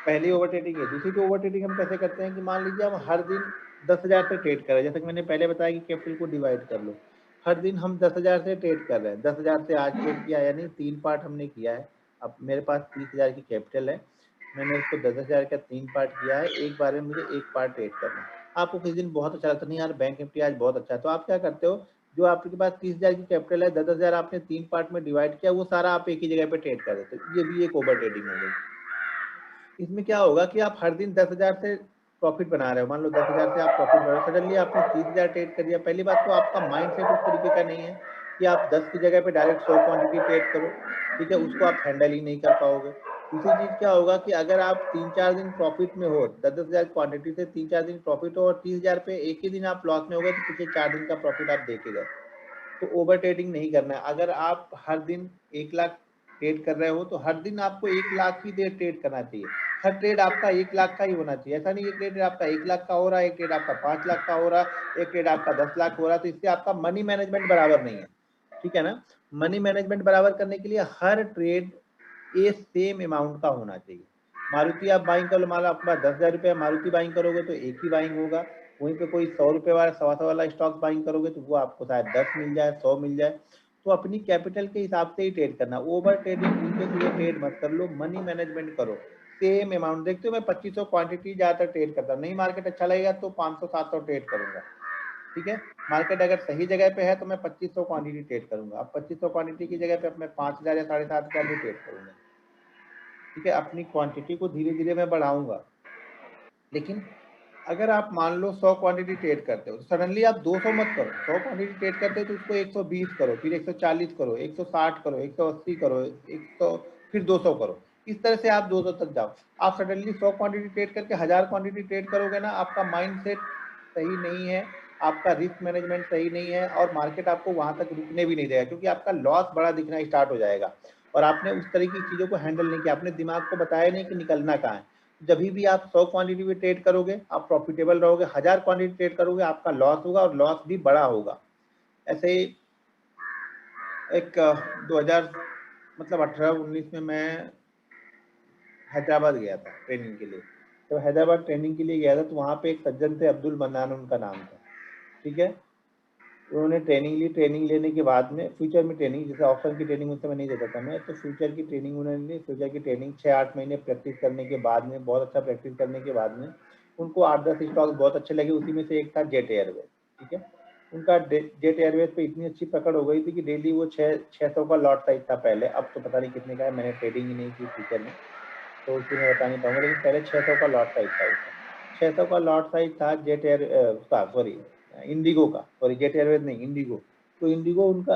पहली ओवर ट्रेडिंग है। दूसरी ओवर ट्रेडिंग हम कैसे करते हैं कि मान लीजिए हम हर दिन 10,000 से ट्रेड कर रहे हैं, जैसे कि मैंने पहले बताया कि कैपिटल को डिवाइड कर लो। हर दिन हम 10,000 से ट्रेड कर रहे हैं। 10,000 से आज ट्रेड किया, यानी 3 पार्ट हमने किया है। अब मेरे पास 30,000 की कैपिटल है, मैंने उसको 10,000 का 3 पार्ट किया है। एक बार में मुझे एक पार्ट ट्रेड करना है। आपको किसी दिन बहुत अच्छा लगता नहीं यार बैंक निफ्टी आज बहुत अच्छा है, तो आप क्या करते हो, जो आपके पास 30,000 की कैपिटल है, 10,000 आपने 3 पार्ट में डिवाइड किया, वो सारा आप एक ही जगह पे ट्रेड कर देते हो। ये भी एक ओवर ट्रेडिंग हो गई। इसमें क्या होगा कि आप हर दिन 10,000 से प्रॉफिट बना रहे हो। मान लो 10,000 से आप प्रॉफिट बना रहे हो, सडनली आपने 30,000 ट्रेड कर दिया। पहली बात तो आपका माइंडसेट उस तरीके का नहीं है कि आप 10 की जगह पे डायरेक्ट 100 क्वांटिटी ट्रेड करो, ठीक है, उसको आप हैंडल ही नहीं कर पाओगे। दूसरी चीज क्या होगा कि अगर आप 3-4 दिन प्रॉफिट में हो, 10,000 क्वांटिटी से 3-4 दिन प्रॉफिट हो और 30,000 पे एक ही दिन आप लॉस में हो गए, तो पिछले 4 दिन का प्रॉफिट आप देके गए। तो ओवर ट्रेडिंग नहीं करना है। अगर आप हर दिन 1 लाख ट्रेड कर रहे हो, तो हर दिन आपको 1 लाख ही देर ट्रेड करना चाहिए। हर ट्रेड आपका 1 लाख का ही होना चाहिए। ऐसा नहीं एक ट्रेड आपका 1 लाख का हो रहा है, एक ट्रेड आपका 5 लाख का हो रहा है, एक ट्रेड आपका 10 लाख हो रहा है, तो इससे आपका मनी मैनेजमेंट बराबर नहीं है, ठीक है ना। मनी मैनेजमेंट बराबर करने के लिए हर ट्रेड ए सेम अमाउंट का होना चाहिए। मारुति आप बाइंग कर लो, मान लो आपके पास 10,000 रुपये, मारुति बाइंग करोगे तो एक ही बाइंग होगा। वहीं पे कोई 100 रुपये वाला, 100 वाला स्टॉक बाइंग करोगे तो वो आपको शायद 10 मिल जाए, 100 मिल जाए। तो अपनी कैपिटल के हिसाब से ही ट्रेड करना। ओवर ट्रेडिंग, उल्टे सीधे ट्रेड मत कर लो, मनी मैनेजमेंट करो। सेम अमाउंट देखते हो, मैं 2500 क्वांटिटी ज्यादातर ट्रेड करता हूँ। नहीं मार्केट अच्छा लगेगा तो 500-700 ट्रेड करूंगा, ठीक है। मार्केट अगर सही जगह पे है तो मैं 2500 क्वांटिटी ट्रेड करूंगा। अब 2500 क्वांटिटी की जगह पे मैं 5,000 या 7,500 भी ट्रेड करूंगा, ठीक है। अपनी क्वांटिटी को धीरे धीरे मैं बढ़ाऊंगा। लेकिन अगर आप मान लो 100 क्वांटिटी ट्रेड करते हो, तो सडनली आप 200 मत करो। 100 क्वांटिटी ट्रेड करते हो तो उसको 120 करो, फिर 140 करो, 160 करो, 180 करो, 100, फिर 200 करो। इस तरह से आप 200 तक जाओ। आप सडनली 100 क्वांटिटी ट्रेड करके 1000 क्वांटिटी ट्रेड करोगे ना, आपका माइंड सेट सही नहीं है, आपका रिस्क मैनेजमेंट सही नहीं है, और मार्केट आपको वहां तक रुकने भी नहीं देगा, क्योंकि आपका लॉस बड़ा दिखना स्टार्ट हो जाएगा। और आपने उस तरह की चीजों को हैंडल नहीं किया, अपने दिमाग को बताया नहीं कि निकलना कहाँ है। जब भी आप 100 क्वांटिटी में ट्रेड करोगे आप प्रॉफिटेबल रहोगे, 1000 क्वांटिटी ट्रेड करोगे आपका लॉस होगा, और लॉस भी बड़ा होगा। ऐसे ही एक 2000 मतलब 18-19 में मैं हैदराबाद गया था ट्रेनिंग के लिए। तो हैदराबाद ट्रेनिंग के लिए गया था, तो वहाँ पे एक सज्जन थे, अब्दुल मन्नान उनका नाम था, ठीक है। उन्होंने ट्रेनिंग ली। ट्रेनिंग लेने के बाद में फ्यूचर में ट्रेनिंग, जैसे ऑप्शन की ट्रेनिंग उस समय नहीं देता था मैं, तो फ्यूचर की ट्रेनिंग उन्होंने ली। फ्यूचर की ट्रेनिंग 6-8 महीने प्रैक्टिस करने के बाद में, बहुत अच्छा प्रैक्टिस करने के बाद में, उनको 8-10 स्टॉक बहुत अच्छे लगे। उसी में से एक था जेट एयरवेज, ठीक है। उनका जेट एयरवेज पे इतनी अच्छी पकड़ हो गई थी कि डेली वो 600 का लॉट साइज था पहले, अब तो पता नहीं कितने का है, मैंने ट्रेडिंग ही नहीं की फ्यूचर में, तो उसकी मैं बता नहीं पाऊंगा, लेकिन पहले 600 का लॉट साइज था उसका। 600 का लॉट साइज था जेट एयर उसका, सॉरी इंडिगो का, सॉरी जेट एयरवेज नहीं, इंडिगो। तो इंडिगो उनका,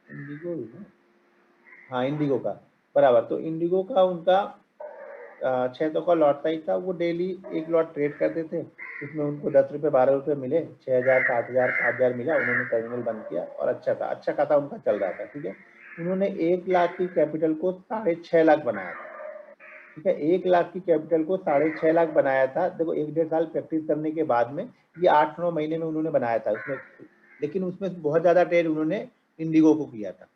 इंडिगो ही ना, हाँ इंडिगो का बराबर। तो इंडिगो का उनका 600 का लॉट साइज था। वो डेली एक लॉट ट्रेड करते थे, उसमें उनको 10 रुपये 12 रुपये मिले, 6,000 7,000 5,000 मिला, उन्होंने टर्मिनल बंद किया और अच्छा था, अच्छा खासा उनका चल रहा था, ठीक है। उन्होंने 1 लाख की कैपिटल को 6.5 लाख बनाया था। ठीक है, 1 लाख की कैपिटल को 6.5 लाख बनाया था। देखो 1 डेढ़ साल प्रैक्टिस करने के बाद में ये 8 9 महीने में उन्होंने बनाया था उसमें, लेकिन उसमें बहुत ज्यादा ट्रेड उन्होंने इंडिगो को किया था।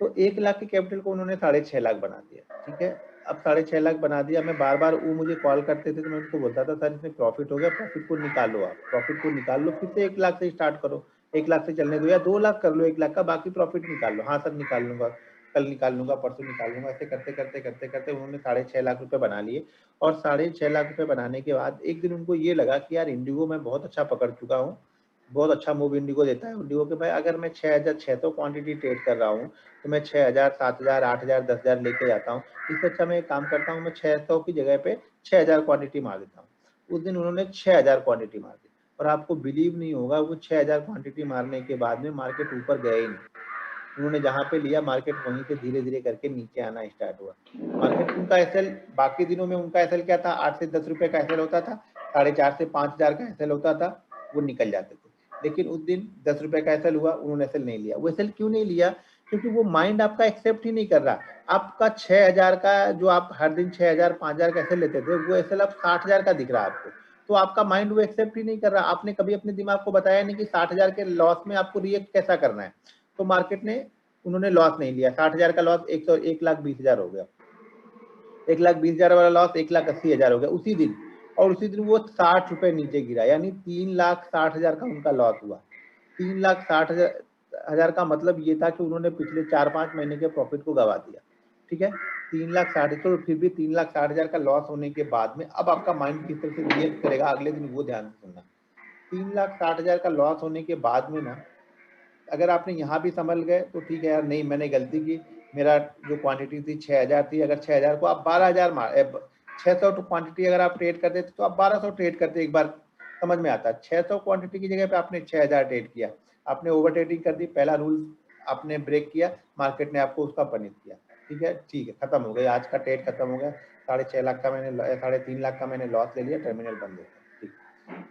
तो 1 लाख की कैपिटल को उन्होंने 6.5 लाख बना दिया। ठीक है, अब 6.5 लाख बना दिया। मैं बार बार वो मुझे कॉल करते थे तो मैं उनको बोलता था सर इसमें प्रॉफिट हो गया, प्रॉफिट को निकालो, आप प्रॉफिट को निकाल लो, फिर से 1 लाख से स्टार्ट करो, 1 लाख से चलने दो, या 2 लाख कर लो 1 लाख का, बाकी प्रॉफिट निकाल लो। हाँ सर निकाल लूंगा, कल निकाल लूंगा, परसों निकाल लूंगा। ऐसे करते करते करते करते उन्होंने 6.5 लाख रुपए बना लिए। और 6.5 लाख रुपए बनाने के बाद एक दिन उनको ये लगा कि यार इंडिगो में बहुत अच्छा पकड़ चुका हूँ, बहुत अच्छा मूव इंडिगो देता है। इंडिगो के भाई अगर मैं 6,600 क्वांटिटी ट्रेड कर रहा हूँ तो मैं 6,000 7,000 8,000 10,000 लेके जाता हूँ। इससे अच्छा मैं एक काम करता हूँ, मैं 600 की जगह पे 6,000 क्वांटिटी मार देता हूँ। उस दिन उन्होंने 6,000 क्वांटिटी मार दी, और आपको बिलीव नहीं होगा, वो 6,000 क्वांटिटी मारने के बाद में मार्केट ऊपर गया ही नहीं। उन्होंने जहाँ पे लिया मार्केट वहीं से धीरे धीरे करके नीचे आना स्टार्ट हुआ। मार्केट उनका एसएल, बाकी दिनों में उनका एसएल क्या था, 8 से 10 रुपए का एसएल होता था, 4.5 से 5,000 का एसएल होता था, वो निकल जाते थे। लेकिन उस दिन 10 रुपए का एसएल हुआ, उन्होंने एसएल नहीं लिया। वो एसएल क्यों नहीं लिया? क्योंकि वो माइंड आपका एक्सेप्ट ही नहीं कर रहा। आपका 6,000 का जो आप हर दिन 6,000 5,000 का एसएल लेते थे, वो एसएल अब 60,000 का दिख रहा है आपको। तो आपका माइंड वो एक्सेप्ट ही नहीं कर रहा। आपने कभी अपने दिमाग को बताया नहीं कि 60,000 के लॉस में आपको रिएक्ट कैसा करना है। तो मार्केट ने, उन्होंने लॉस नहीं लिया। 60,000 का लॉस 1,20,000 हो गया, 1,20,000 वाला लॉस 1,80,000 हो गया उसी दिन। और उसी दिन वो 60 रुपए नीचे गिरा, यानी 3,60,000 का उनका लॉस हुआ। 3,60,000 का मतलब ये था कि उन्होंने पिछले 4-5 महीने के प्रॉफिट को गवा दिया। ठीक है, 3,60,000, तो फिर भी 3,60,000 का लॉस होने के बाद में अब आपका माइंड किस तरह से रिएक्ट करेगा अगले दिन, वो ध्यान से सुनना। 3,60,000 का लॉस होने के बाद में ना, अगर आपने यहाँ भी संभल गए तो ठीक है यार, नहीं मैंने गलती की, मेरा जो क्वांटिटी थी 6,000 थी, अगर 6,000 को आप 12,000 600 क्वांटिटी अगर आप ट्रेड करते तो आप 1,200 ट्रेड करते, एक बार समझ में आता। 600 क्वांटिटी की जगह पे आपने 6,000 ट्रेड किया, आपने ओवर ट्रेडिंग कर दी, पहला रूल आपने ब्रेक किया, मार्केट ने आपको उसका पनिश किया। ठीक है, खत्म हो गया, आज का ट्रेड खत्म हो गया। 6.5 लाख का मैंने 3.5 लाख का मैंने लॉस ले लिया, टर्मिनल बंद होता है। ठीक,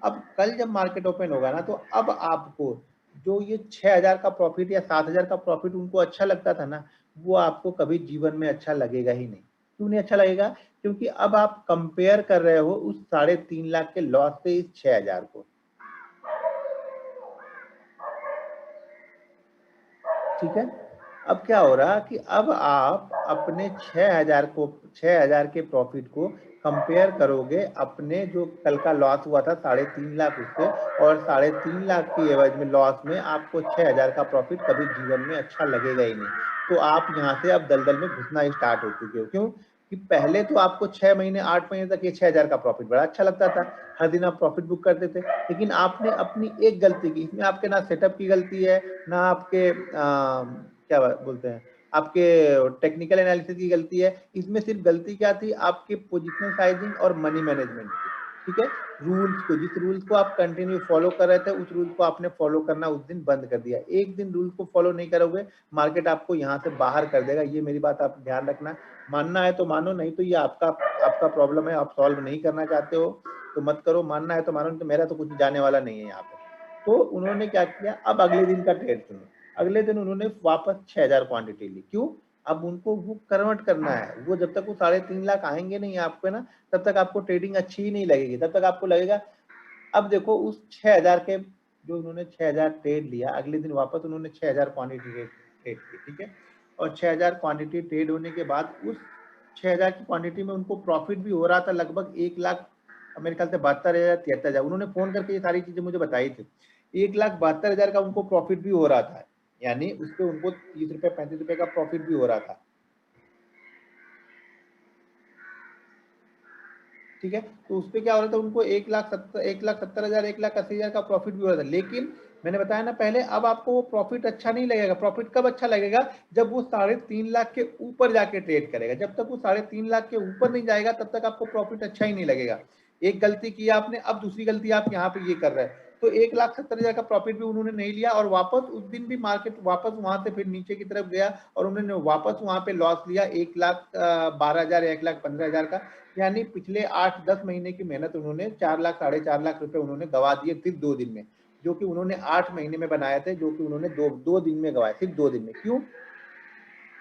अब कल जब मार्केट ओपन होगा ना, तो अब आपको जो ये 6,000 का प्रॉफिट या 7,000 का प्रॉफिट उनको अच्छा लगता था ना, वो आपको कभी जीवन में अच्छा लगेगा ही नहीं। क्यों नहीं अच्छा लगेगा? क्योंकि अब आप कंपेयर कर रहे हो उस 3.5 लाख के लॉस से इस 6,000 को। ठीक है, अब क्या हो रहा कि अब आप अपने 6,000 के प्रॉफिट को कंपेयर करोगे अपने जो कल का लॉस हुआ था 3.5 लाख उससे, और 3.5 लाख की एवज में लॉस में आपको 6,000 का प्रॉफिट कभी जीवन में अच्छा लगेगा ही नहीं। तो आप यहाँ से अब दलदल में घुसना स्टार्ट हो चुके हो। क्यों? कि पहले तो आपको 6 महीने 8 महीने तक ये 6,000 का प्रॉफिट बड़ा अच्छा लगता था, हर दिन आप प्रॉफिट बुक करते थे। लेकिन आपने अपनी एक गलती की, इसमें आपके ना सेटअप की गलती है, ना आपके क्या बोलते हैं, आपके टेक्निकल एनालिसिस की गलती है। इसमें सिर्फ गलती क्या थी? आपके पोजीशनल साइजिंग और मनी मैनेजमेंट की। ठीक है, रूल्स को, जिस रूल्स को आप कंटिन्यू फॉलो कर रहे थे, उस रूल्स को आपने फॉलो करना उस दिन बंद कर दिया। एक दिन रूल्स को फॉलो नहीं करोगे, मार्केट आपको यहाँ से बाहर कर देगा। ये मेरी बात आप ध्यान रखना। मानना है तो मानो, नहीं तो ये आपका आपका प्रॉब्लम है, आप सॉल्व नहीं करना चाहते हो तो मत करो। मानना है तो मानो, नहीं तो मेरा तो कुछ जाने वाला नहीं है यहाँ पे। तो उन्होंने क्या किया, अब अगले दिन का ट्रेड सुनो। अगले दिन उन्होंने वापस 6,000 क्वांटिटी ली। क्यों? अब उनको वो कन्वर्ट करना है। वो जब तक वो 3.5 लाख आएंगे नहीं आपको ना, तब तक आपको ट्रेडिंग अच्छी ही नहीं लगेगी। तब तक आपको लगेगा, अब देखो उस 6,000 के, जो उन्होंने 6,000 ट्रेड लिया, अगले दिन वापस उन्होंने 6,000 क्वांटिटी ट्रेड की। ठीक है, और 6,000 क्वांटिटी ट्रेड होने के बाद उस 6,000 की क्वांटिटी में उनको प्रॉफिट भी हो रहा था लगभग 1,00,000, मेरे ख्याल से 72,000 73,000। उन्होंने फोन करके ये सारी चीजें मुझे बताई थी। 1,72,000 का उनको प्रॉफिट भी हो रहा था, यानी उस पर उनको 30 रुपए 35 रुपए का प्रॉफिट भी हो रहा था। ठीक है, तो उस पर क्या हो रहा था, उनको 1,70,000 1,80,000 का प्रॉफिट भी हो रहा था। लेकिन मैंने बताया ना पहले, अब आपको वो प्रॉफिट अच्छा नहीं लगेगा। प्रॉफिट कब अच्छा लगेगा? जब वो 3.5 लाख के ऊपर जाके ट्रेड करेगा। जब तक वो 3.5 लाख के ऊपर नहीं जाएगा, तब तक आपको प्रॉफिट अच्छा ही नहीं लगेगा। एक गलती की आपने, अब दूसरी गलती आप यहाँ पे ये कर रहे हैं। तो 1,70,000 का प्रॉफिट भी उन्होंने नहीं लिया, और वापस उस दिन भी मार्केट वापस वहां से फिर नीचे की तरफ गया, और उन्होंने वापस वहां पे लॉस लिया 1,12,000 1,15,000 का। यानी पिछले 8-10 महीने की मेहनत उन्होंने 4 लाख 4.5 लाख रुपए उन्होंने गवा दिए सिर्फ 2 दिन में। जो कि उन्होंने 8 महीने में बनाए थे, जो कि उन्होंने 2 दिन में गवाए, सिर्फ 2 दिन में। क्यों?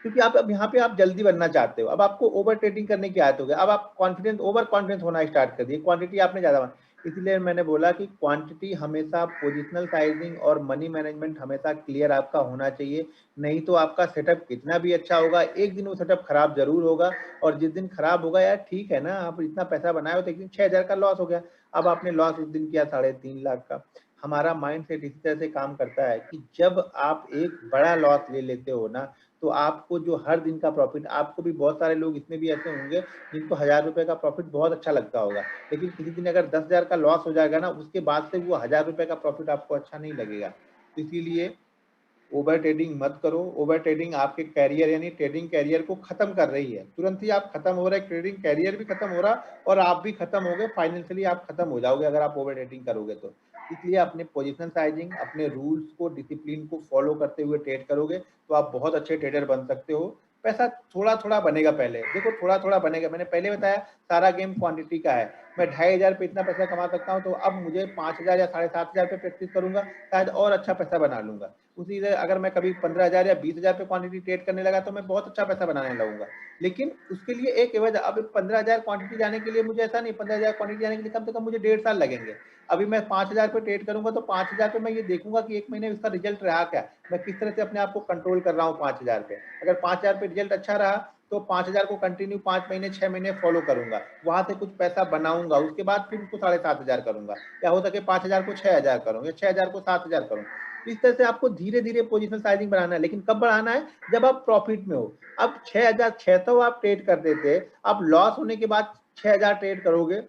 क्योंकि आप अब यहाँ पे आप जल्दी बनना चाहते हो, अब आपको ओवर ट्रेडिंग करने की आदत हो गई, अब आप ओवर कॉन्फिडेंस होना स्टार्ट कर दिए, क्वांटिटी आपने ज्यादा बना। इसलिए मैंने बोला कि क्वांटिटी हमेशा, पोजिशनल साइजिंग और मनी मैनेजमेंट हमेशा क्लियर आपका होना चाहिए। नहीं तो आपका सेटअप कितना भी अच्छा होगा, एक दिन वो सेटअप खराब जरूर होगा। और जिस दिन खराब होगा, यार ठीक है ना, आप इतना पैसा बनाए हो तो एक दिन 6,000 का लॉस हो गया। अब आपने लॉस उस दिन किया 3.5 लाख का। हमारा माइंड सेट इसी तरह से काम करता है कि जब आप एक बड़ा लॉस ले लेते हो ना, तो आपको जो हर दिन का प्रॉफिट, आपको भी बहुत सारे लोग इसमें भी ऐसे होंगे जिनको 1,000 रुपए का प्रॉफिट बहुत अच्छा लगता होगा, लेकिन किसी दिन अगर 10,000 का लॉस हो जाएगा ना, उसके बाद से वो 1,000 रुपए का प्रॉफिट आपको अच्छा नहीं लगेगा। तो इसीलिए ओवर ट्रेडिंग मत करो। ओवर ट्रेडिंग आपके कैरियर यानी ट्रेडिंग कैरियर को खत्म कर रही है। तुरंत ही आप खत्म हो रहे, ट्रेडिंग कैरियर भी खत्म हो रहा और आप भी खत्म हो गए, फाइनेंशियली आप खत्म हो जाओगे अगर आप ओवर ट्रेडिंग करोगे तो। इसलिए अपने पोजीशन साइजिंग, अपने रूल्स को, डिसिप्लिन को फॉलो करते हुए ट्रेड करोगे तो आप बहुत अच्छे ट्रेडर बन सकते हो। पैसा थोड़ा थोड़ा बनेगा, पहले देखो थोड़ा थोड़ा बनेगा। मैंने पहले बताया सारा गेम क्वांटिटी का है। मैं 2,500 पे इतना पैसा कमा सकता हूँ, तो अब मुझे 5,000 या 7,500 पे प्रैक्टिस करूंगा, शायद और अच्छा पैसा बना लूंगा। उसी तरह अगर मैं कभी 15,000 या 20,000 पे क्वांटिटी ट्रेड करने लगा तो मैं बहुत अच्छा पैसा बनाने लगूंगा। लेकिन उसके लिए एक एवज, अब 15,000 क्वांटिटी जाने के लिए मुझे ऐसा नहीं, 15,000 क्वांटिटी जाने के लिए कम से कम मुझे 1.5 साल लगेंगे। अभी मैं 5,000 पे ट्रेड करूंगा तो 5,000 पे मैं ये देखूंगा कि एक महीने में इसका रिजल्ट रहा क्या, मैं किस तरह से अपने आप को कंट्रोल कर रहा हूँ 5,000 पे। अगर 5,000 पे रिजल्ट अच्छा रहा तो 5,000 को कंटिन्यू 5 महीने 6 महीने फॉलो करूंगा, वहां से कुछ पैसा बनाऊंगा, उसके बाद फिर उसको 7,500 करूंगा, या हो सके 5,000 को 6,000 करूँ, या 6,000 को 7,000 करूँ। इस तरह से आपको धीरे धीरे पोजिशनल साइजिंग बढ़ाना है, लेकिन कब बढ़ाना है? जब आप प्रॉफिट में हो। अब 6,600 आप ट्रेड करते थे, आप लॉस होने के बाद 6,000 ट्रेड करोगे,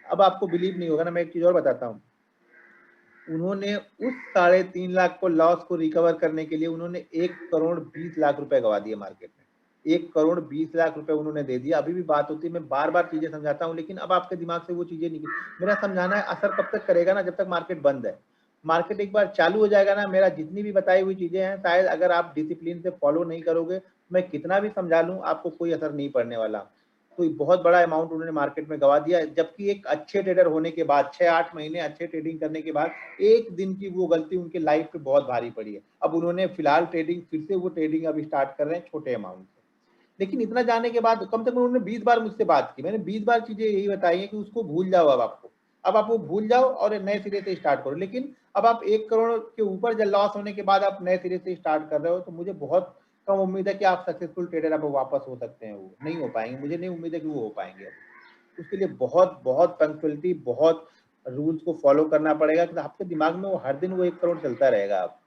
अब आपको बिलीव नहीं होगा ना। मैं एक चीज और बताता हूँ, उन्होंने उस 3.5 लाख को लॉस को रिकवर करने के लिए उन्होंने 1,20,00,000 रुपए गवा दिए मार्केट में। 1,20,00,000 रुपए उन्होंने दे दिया। अभी भी बात होती है, मैं बार बार चीजें समझाता हूँ, लेकिन अब आपके दिमाग से वो चीजें निकल, मेरा समझाना है असर कब तक करेगा ना, जब तक मार्केट बंद है। मार्केट एक बार चालू हो जाएगा ना, मेरा जितनी भी बताई हुई चीजें हैं, शायद अगर आप डिसिप्लिन से फॉलो नहीं करोगे, मैं कितना भी समझा लूं, आपको कोई असर नहीं पड़ने वाला। तो बहुत बड़ा अमाउंट उन्होंने मार्केट में गवा दिया, जबकि एक अच्छे ट्रेडर होने के बाद, 6-8 महीने अच्छे ट्रेडिंग करने के बाद, एक दिन की वो गलती उनके लाइफ पे बहुत भारी पड़ी है। अब उन्होंने फिलहाल ट्रेडिंग, फिर से वो ट्रेडिंग अभी स्टार्ट कर रहे हैं छोटे अमाउंट से। लेकिन इतना जाने के बाद कम से कम उन्होंने 20 बार मुझसे बात की, मैंने 20 बार चीजें यही बताई है कि उसको भूल जाओ। अब आप वो भूल जाओ और नए सिरे से स्टार्ट करो। लेकिन अब आप 1 करोड़ के ऊपर जब लॉस होने के बाद आप नए सिरे से स्टार्ट कर रहे हो, तो मुझे बहुत कम उम्मीद है कि आप सक्सेसफुल ट्रेडर अब वापस हो सकते हैं। वो नहीं हो पाएंगे, मुझे नहीं उम्मीद है कि वो हो पाएंगे। अब उसके लिए बहुत बहुत पंक्चुअलिटी, बहुत रूल्स को फॉलो करना पड़ेगा कि आपके दिमाग में वो हर दिन वो 1 करोड़ चलता रहेगा। आप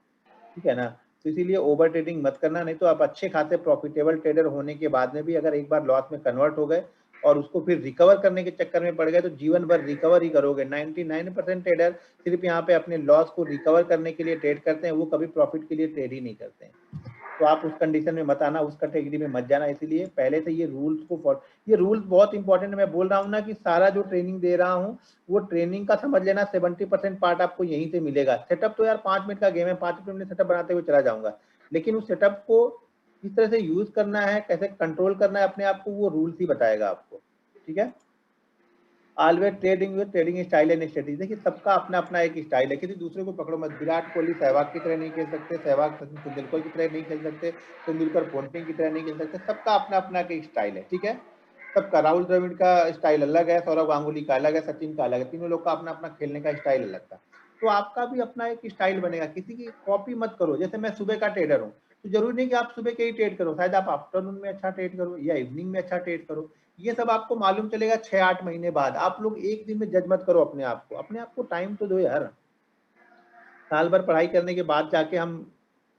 ठीक है ना। तो इसीलिए ओवर ट्रेडिंग मत करना, नहीं तो आप अच्छे खासे प्रॉफिटेबल ट्रेडर होने के बाद में भी अगर एक बार लॉस में कन्वर्ट हो गए और उसको फिर रिकवर करने के चक्कर में पड़ गए, तो जीवन भर रिकवर ही करोगे। 99% ट्रेडर सिर्फ यहाँ पे अपने लॉस को रिकवर करने के लिए ट्रेड करते हैं, वो कभी प्रॉफिट के लिए ट्रेड ही नहीं करते हैं। तो आप उस कंडीशन में मत आना, उस कैटेगरी में मत जाना। इसीलिए पहले से ये रूल्स को फॉलो, ये रूल्स बहुत इंपॉर्टेंट है। मैं बोल रहा हूँ ना कि सारा जो ट्रेनिंग दे रहा हूँ, वो ट्रेनिंग का समझ लेना 70% पार्ट आपको यहीं से मिलेगा। सेटअप तो यार 5 मिनट का गेम है, 5 मिनट में सेटअप बनाते हुए चला जाऊंगा, लेकिन उस सेटअप को किस तरह से यूज करना है, कैसे कंट्रोल करना है अपने आप को, वो रूल्स ही बताएगा आपको। ठीक है। Always trading with trading style and strategy. देखिए सबका अपना अपना एक स्टाइल है, किसी दूसरे को पकड़ो मत। विराट कोहली सहवाग की तरह नहीं खेल सकते, सहवाग सचिन तेंदुलकर की तरह नहीं खेल सकते, तेंदुलकर पोंटिंग की तरह नहीं खेल सकते। सबका अपना अपना एक स्टाइल है। ठीक है। सबका, राहुल द्रविड़ का स्टाइल अलग है, सौरव गांगुली का अलग है, सचिन का अलग है, तीनों लोग का अपना अपना खेलने का स्टाइल अलग था। तो आपका भी अपना एक स्टाइल बनेगा, किसी की कॉपी मत करो। जैसे मैं सुबह का ट्रेडर हूँ, तो जरूरी नहीं कि आप सुबह के ही ट्रेड करो, शायद आप आफ्टरनून में अच्छा ट्रेड करो या इवनिंग में अच्छा ट्रेड करो। ये सब आपको मालूम चलेगा 6-8 महीने बाद। आप लोग एक दिन में जज मत करो अपने आप को, अपने आप को टाइम तो दो यार। साल भर पढ़ाई करने के बाद जाके हम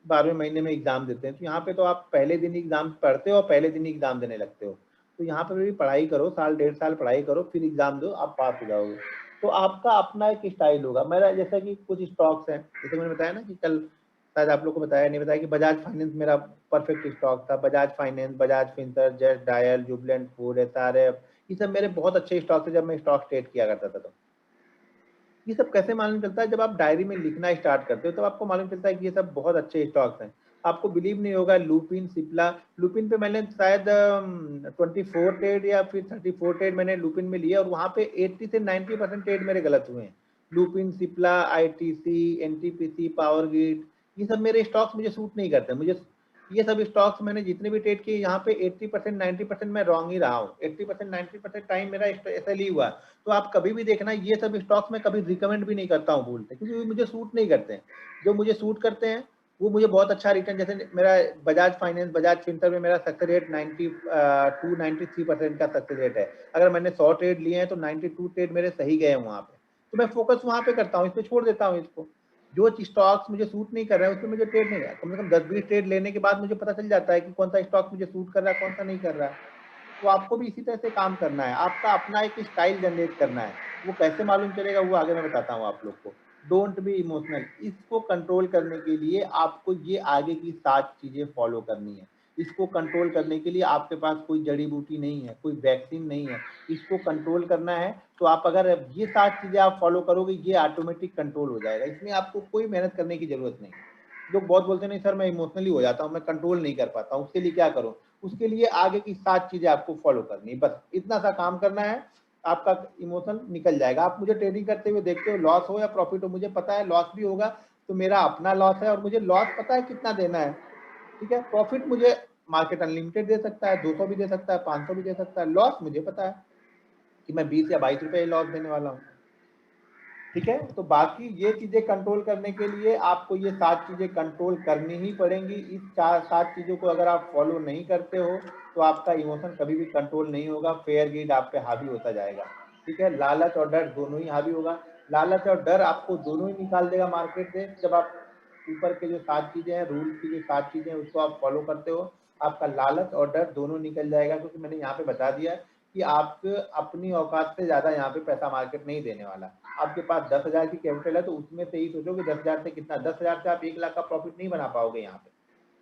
12वें महीने में एग्जाम देते हैं, तो यहाँ पे तो आप पहले दिन ही एग्जाम पढ़ते हो और पहले दिन ही एग्जाम देने लगते हो। तो यहाँ पे भी पढ़ाई करो, साल 1.5 साल पढ़ाई करो, फिर एग्जाम दो, आप पास हो जाओगे। तो आपका अपना एक स्टाइल होगा। मेरा जैसा कि कुछ स्टॉक्स हैं, जैसे मैंने बताया ना कि कल शायद आप लोग को बताया नहीं, बताया कि बजाज फाइनेंस मेरा परफेक्ट स्टॉक था। Bajaj finance, Bajaj Finserv, just dial, Jubilant food, SRF, ये सब मेरे बहुत अच्छे स्टॉक थे जब मैं स्टॉक ट्रेड किया करता था। तो ये सब कैसे मालूम चलता है? जब आप डायरी में लिखना स्टार्ट करते हो तब आपको मालूम चलता है कि ये सब बहुत अच्छे स्टॉक्स हैं। आपको बिलीव नहीं होगा, लुपिन, सिप्ला, लुपिन पे मैंने शायद 24 ट्रेड या फिर 34 ट्रेड मैंने लुपिन में लिया, और वहां पे 80 से 90% ट्रेड मेरे गलत हुए हैं। Lupin, Cipla, ITC, NTPC, power grid, ये सब मेरे स्टॉक्स मुझे सूट नहीं करते। मुझे ये सब स्टॉक्स मैंने जितने भी ट्रेड किए यहाँ पे 80% 90% मैं रॉन्ग ही रहा हूँ। 80% 90% टाइम मेरा ऐसा ही हुआ। तो आप कभी भी देखना ये सब स्टॉक्स मैं कभी रिकमेंड भी नहीं करता हूँ भूलते, क्योंकि वो मुझे सूट नहीं करते हैं। जो मुझे सूट करते हैं वो मुझे बहुत अच्छा रिटर्न, जैसे मेरा बजाज फाइनेंस, बजाज फिनसर्व में मेरा सक्सेस रेट 93% का सक्सेस रेट है। अगर मैंने 100 ट्रेड लिए हैं तो 92 ट्रेड मेरे सही गए हैं वहाँ पे। तो मैं फोकस वहाँ पे करता हूँ, इस पे छोड़ देता हूँ इसको। जो स्टॉक्स मुझे सूट नहीं कर रहा है उसमें मुझे ट्रेड नहीं करना। कम से कम 10-20 ट्रेड लेने के बाद मुझे पता चल जाता है कि कौन सा स्टॉक मुझे सूट कर रहा है, कौन सा नहीं कर रहा है। तो आपको भी इसी तरह से काम करना है, आपका अपना एक स्टाइल जनरेट करना है। वो कैसे मालूम चलेगा वो आगे मैं बताता हूँ आप लोग को। डोंट बी इमोशनल, इसको कंट्रोल करने के लिए आपको ये आगे की 7 चीजें फॉलो करनी है। इसको कंट्रोल करने के लिए आपके पास कोई जड़ी बूटी नहीं है, कोई वैक्सीन नहीं है। इसको कंट्रोल करना है तो आप अगर ये 7 चीजें आप फॉलो करोगे ये ऑटोमेटिक कंट्रोल हो जाएगा। इसमें आपको कोई मेहनत करने की जरूरत नहीं है। लोग बहुत बोलते नहीं सर मैं इमोशनली हो जाता हूँ, मैं कंट्रोल नहीं कर पाता हूँ, उसके लिए क्या करूँ? उसके लिए आगे की 7 चीजें आपको फॉलो करनी है, बस इतना सा काम करना है, आपका इमोशन निकल जाएगा। आप मुझे ट्रेडिंग करते हुए देखते हो, लॉस हो या प्रॉफिट हो, मुझे पता है लॉस भी होगा तो मेरा अपना लॉस है और मुझे लॉस पता है कितना देना है। ठीक है, प्रॉफिट मुझे मार्केट अनलिमिटेड दे सकता है, 200 भी दे सकता है, 500 भी दे सकता है। लॉस मुझे पता है कि मैं 20 या 22 रुपए लॉस देने वाला हूँ। ठीक है, तो बाकी ये चीजें कंट्रोल करने के लिए आपको ये 7 चीजें कंट्रोल करनी ही पड़ेंगी। इस 7 चीजों को अगर आप फॉलो नहीं करते हो तो आपका इमोशन कभी भी कंट्रोल नहीं होगा, फेयर ग्रीड आप पे हावी होता जाएगा। ठीक है, लालच और डर दोनों ही हावी होगा। लालच और डर आपको दोनों ही निकाल देगा मार्केट से। जब आप ऊपर के जो 7 चीजें हैं, रूल्स की जो 7 चीजें हैं उसको आप फॉलो करते हो, आपका लालच और डर दोनों निकल जाएगा। क्योंकि मैंने यहाँ पे बता दिया कि आप अपनी औकात से ज्यादा यहाँ पे पैसा मार्केट नहीं देने वाला। आपके पास 10,000 की कैपिटल है तो उसमें से ही सोचो कि 10,000 से कितना, 10,000 से आप 1 लाख का प्रॉफिट नहीं बना पाओगे यहाँ पे।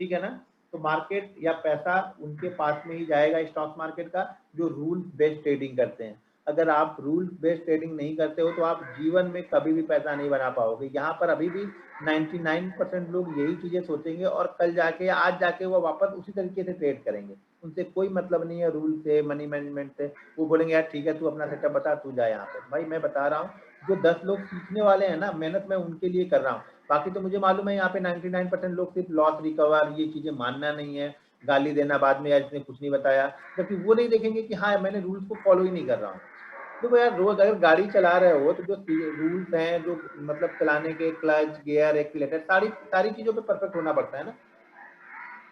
ठीक है ना? तो मार्केट या पैसा उनके पास में ही जाएगा स्टॉक मार्केट का जो रूल्स बेस्ड ट्रेडिंग करते हैं। अगर आप रूल्स बेस्ड ट्रेडिंग नहीं करते हो तो आप जीवन में कभी भी पैसा नहीं बना पाओगे। यहाँ पर अभी भी 99% लोग यही चीजें सोचेंगे और कल जाके या आज जाके वो वापस उसी तरीके से ट्रेड करेंगे। उनसे कोई मतलब नहीं है रूल से, मनी मैनेजमेंट से। वो बोलेंगे यार ठीक है तू अपना सेटअप बता, तू जा यहाँ पे। भाई मैं बता रहा हूँ जो 10 लोग सीखने वाले हैं ना, मेहनत मैं उनके लिए कर रहा हूँ। बाकी तो मुझे मालूम है यहाँ पे 99% लोग सिर्फ लॉस रिकवर ये चीजें मानना नहीं है, गाली देना बाद में यार इसने कुछ नहीं बताया, जबकि वो नहीं देखेंगे कि हाँ मैंने रूल्स को फॉलो ही नहीं कर रहा हूँ। देखो यार रोज अगर गाड़ी चला रहे हो तो जो रूल्स हैं, जो मतलब चलाने के क्लच गियर एक्सीलेटर सारी सारी चीजों पे परफेक्ट होना पड़ता है ना।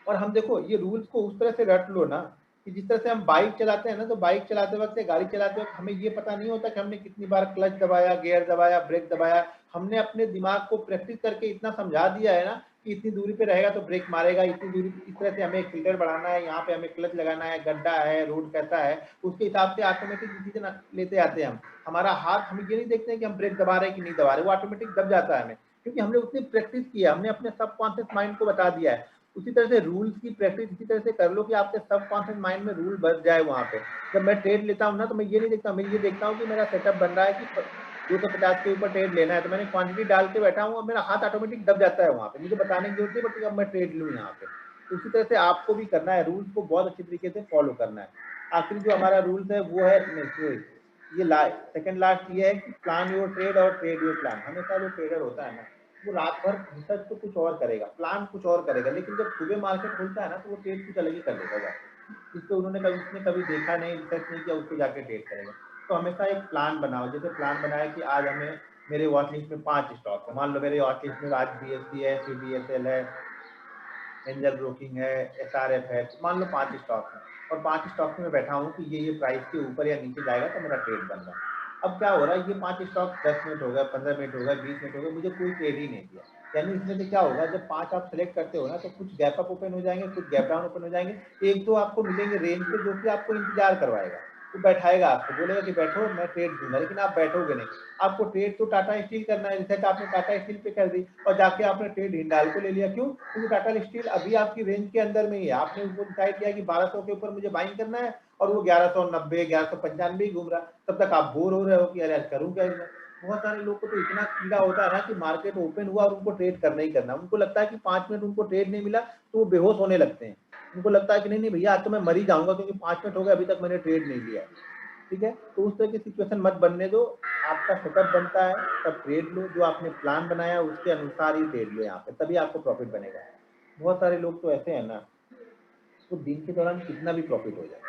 और हम देखो ये रूल्स को उस तरह से रट लो ना कि जिस तरह से हम बाइक चलाते हैं ना, तो बाइक चलाते वक्त या गाड़ी चलाते वक्त हमें ये पता नहीं होता कि हमने कितनी बार क्लच दबाया, गियर दबाया, ब्रेक दबाया। हमने अपने दिमाग को प्रैक्टिस करके इतना समझा दिया है ना कि इतनी दूरी पे रहेगा तो ब्रेक मारेगा, इतनी दूरी इस तरह से हमें एक्सीलरेटर बढ़ाना है, यहाँ पे हमें क्लच लगाना है, गड्ढा है, रोड कैसा है, उसके हिसाब से ऑटोमेटिक डिसीजन लेते आते हैं हम। हमारा हाथ, हम ये नहीं देखते हैं कि हम ब्रेक दबा रहे हैं कि नहीं दबा रहे, वो ऑटोमेटिक दब जाता है हमें, क्योंकि हमने उतनी प्रैक्टिस किया, हमने अपने सबकॉन्शियस माइंड को बता दिया है। उसी तरह से रूल्स की प्रैक्टिस इसी तरह से कर लो कि आपके सबकॉन्शियस माइंड में रूल बस जाए वहां पे। जब मैं ट्रेड लेता हूँ ना तो मैं ये नहीं देखता, मैं ये देखता हूँ कि मेरा सेटअप बन रहा है कि 250 के ऊपर ट्रेड लेना है, तो मैंने क्वांटिटी डाल के बैठा हूँ और मेरा हाथ ऑटोमेटिक दब जाता है वहां पे, मुझे बताने की जरूरत नहीं पड़ती अब मैं ट्रेड लूँ यहाँ पे। तो उसी तरह से आपको भी करना है, रूल्स को बहुत अच्छी तरीके से फॉलो करना है। आखिरी जो हमारा रूल्स है वो है ये सेकंड लास्ट ये है कि प्लान योर ट्रेड और ट्रेड योर प्लान। हमेशा जो ट्रेडर होता है ना वो रात भर रिसर्च तो कुछ और करेगा, प्लान कुछ और करेगा, लेकिन जब सुबह मार्केट खुलता है ना तो वो ट्रेड कुछ अलग ही कर लेगा जाके, जिसको उसने कभी देखा नहीं, रिसर्च नहीं किया, उसको जाके ट्रेड करेगा। तो हमेशा एक प्लान बनाओ, जैसे प्लान बनाया कि आज हमें मेरे वॉच लिस्ट में 5 स्टॉक है, मान लो मेरे वॉच लिस्ट में आज BSE है, CDSL है, एंजल ब्रोकिंग है, SRF है, तो मान लो 5 स्टॉक है और 5 स्टॉक में बैठा हूँ कि ये प्राइस के ऊपर या नीचे जाएगा तो मेरा ट्रेड बन रहा है। अब क्या हो रहा है, ये 5 स्टॉक 10 मिनट हो गए, 15 मिनट हो गए, 20 मिनट हो गए, मुझे कोई ट्रेड ही नहीं दिया। यानी इसमें से क्या होगा, जब 5 आप सेलेक्ट करते हो ना तो कुछ गैप अप ओपन हो जाएंगे, कुछ गैप डाउन ओपन हो जाएंगे, एक दो आपको मिलेंगे रेंज पे जो कि आपको इंतजार करवाएगा, तो बैठाएगा आपको, बोलेगा कि बैठो मैं ट्रेड दूंगा, लेकिन आप बैठोगे नहीं। आपको ट्रेड तो टाटा स्टील करना है, जैसे आपने टाटा स्टील पे कर दी और जाके आपने ट्रेड हिंडाल्को ले लिया, क्यों? क्योंकि टाटा स्टील अभी आपकी रेंज के अंदर में ही है, आपने उसको डिसाइड किया कि 1200 के ऊपर मुझे बाइंग करना है और वो 1190 1195 ही घूम रहा, तब तक आप बोर हो रहे हो कि अरे यार करूं क्या इसमें। बहुत सारे लोग को तो इतना कीड़ा होता है ना कि मार्केट ओपन हुआ और उनको ट्रेड करना ही करना, उनको लगता है कि 5 मिनट उनको ट्रेड नहीं मिला तो वो बेहोश होने लगते हैं। उनको लगता है कि नहीं नहीं भैया आज तो मैं मर ही जाऊंगा क्योंकि 5 मिनट हो गए अभी तक मैंने ट्रेड नहीं लिया है। ठीक है। तो उस तरह की सिचुएशन मत बनने दो, आपका सेटअप बनता है तब ट्रेड लो, जो आपने प्लान बनाया उसके अनुसार ही ट्रेड लो यहाँ पे, तभी आपको प्रॉफिट बनेगा। बहुत सारे लोग तो ऐसे हैं ना, तो दिन के दौरान कितना भी प्रॉफिट हो जाए,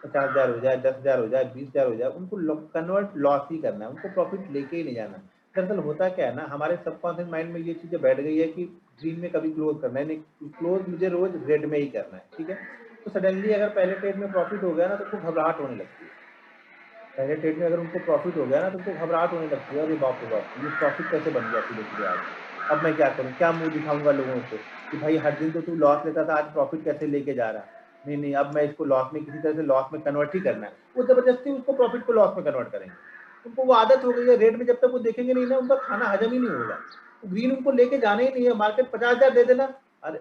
50,000 हो जाए, 10,000 हो जाए, 20,000 हो जाए, उनको कन्वर्ट लॉस ही करना है, उनको प्रॉफिट लेके ही नहीं जाना। दरअसल होता क्या है ना, हमारे सबकॉन्शियस माइंड में ये चीजें बैठ गई है कि ग्रीन में कभी क्लोज करना है नहीं, क्लोज मुझे रोज रेड में ही करना है, ठीक है। तो सडनली अगर पहले ट्रेड में प्रॉफिट हो गया ना, तो उनको घबराहट होने लगती है। पहले ट्रेड में अगर उनको प्रॉफिट हो गया ना, तो उनको घबराहट होने लगती है, अरे बाप रे बाप, ये प्रॉफिट कैसे बन गया सीधे सीधे आज, अब मैं क्या करूँ, क्या मुंह दिखाऊंगा लोगों को कि भाई हर दिन तो तू लॉस लेता था, आज प्रॉफिट कैसे लेके जा रहा है। नहीं नहीं, अब मैं इसको लॉस में किसी तरह से लॉस में कन्वर्ट ही करना है। वो जबरदस्ती उसको प्रॉफिट को लॉस में कन्वर्ट करेंगे। उनको वो आदत हो गई है, रेट में जब तक वो देखेंगे नहीं ना, उनका खाना हजम ही नहीं होगा। तो ग्रीन उनको लेके जाना ही नहीं है, मार्केट 50,000 दे देना, अरे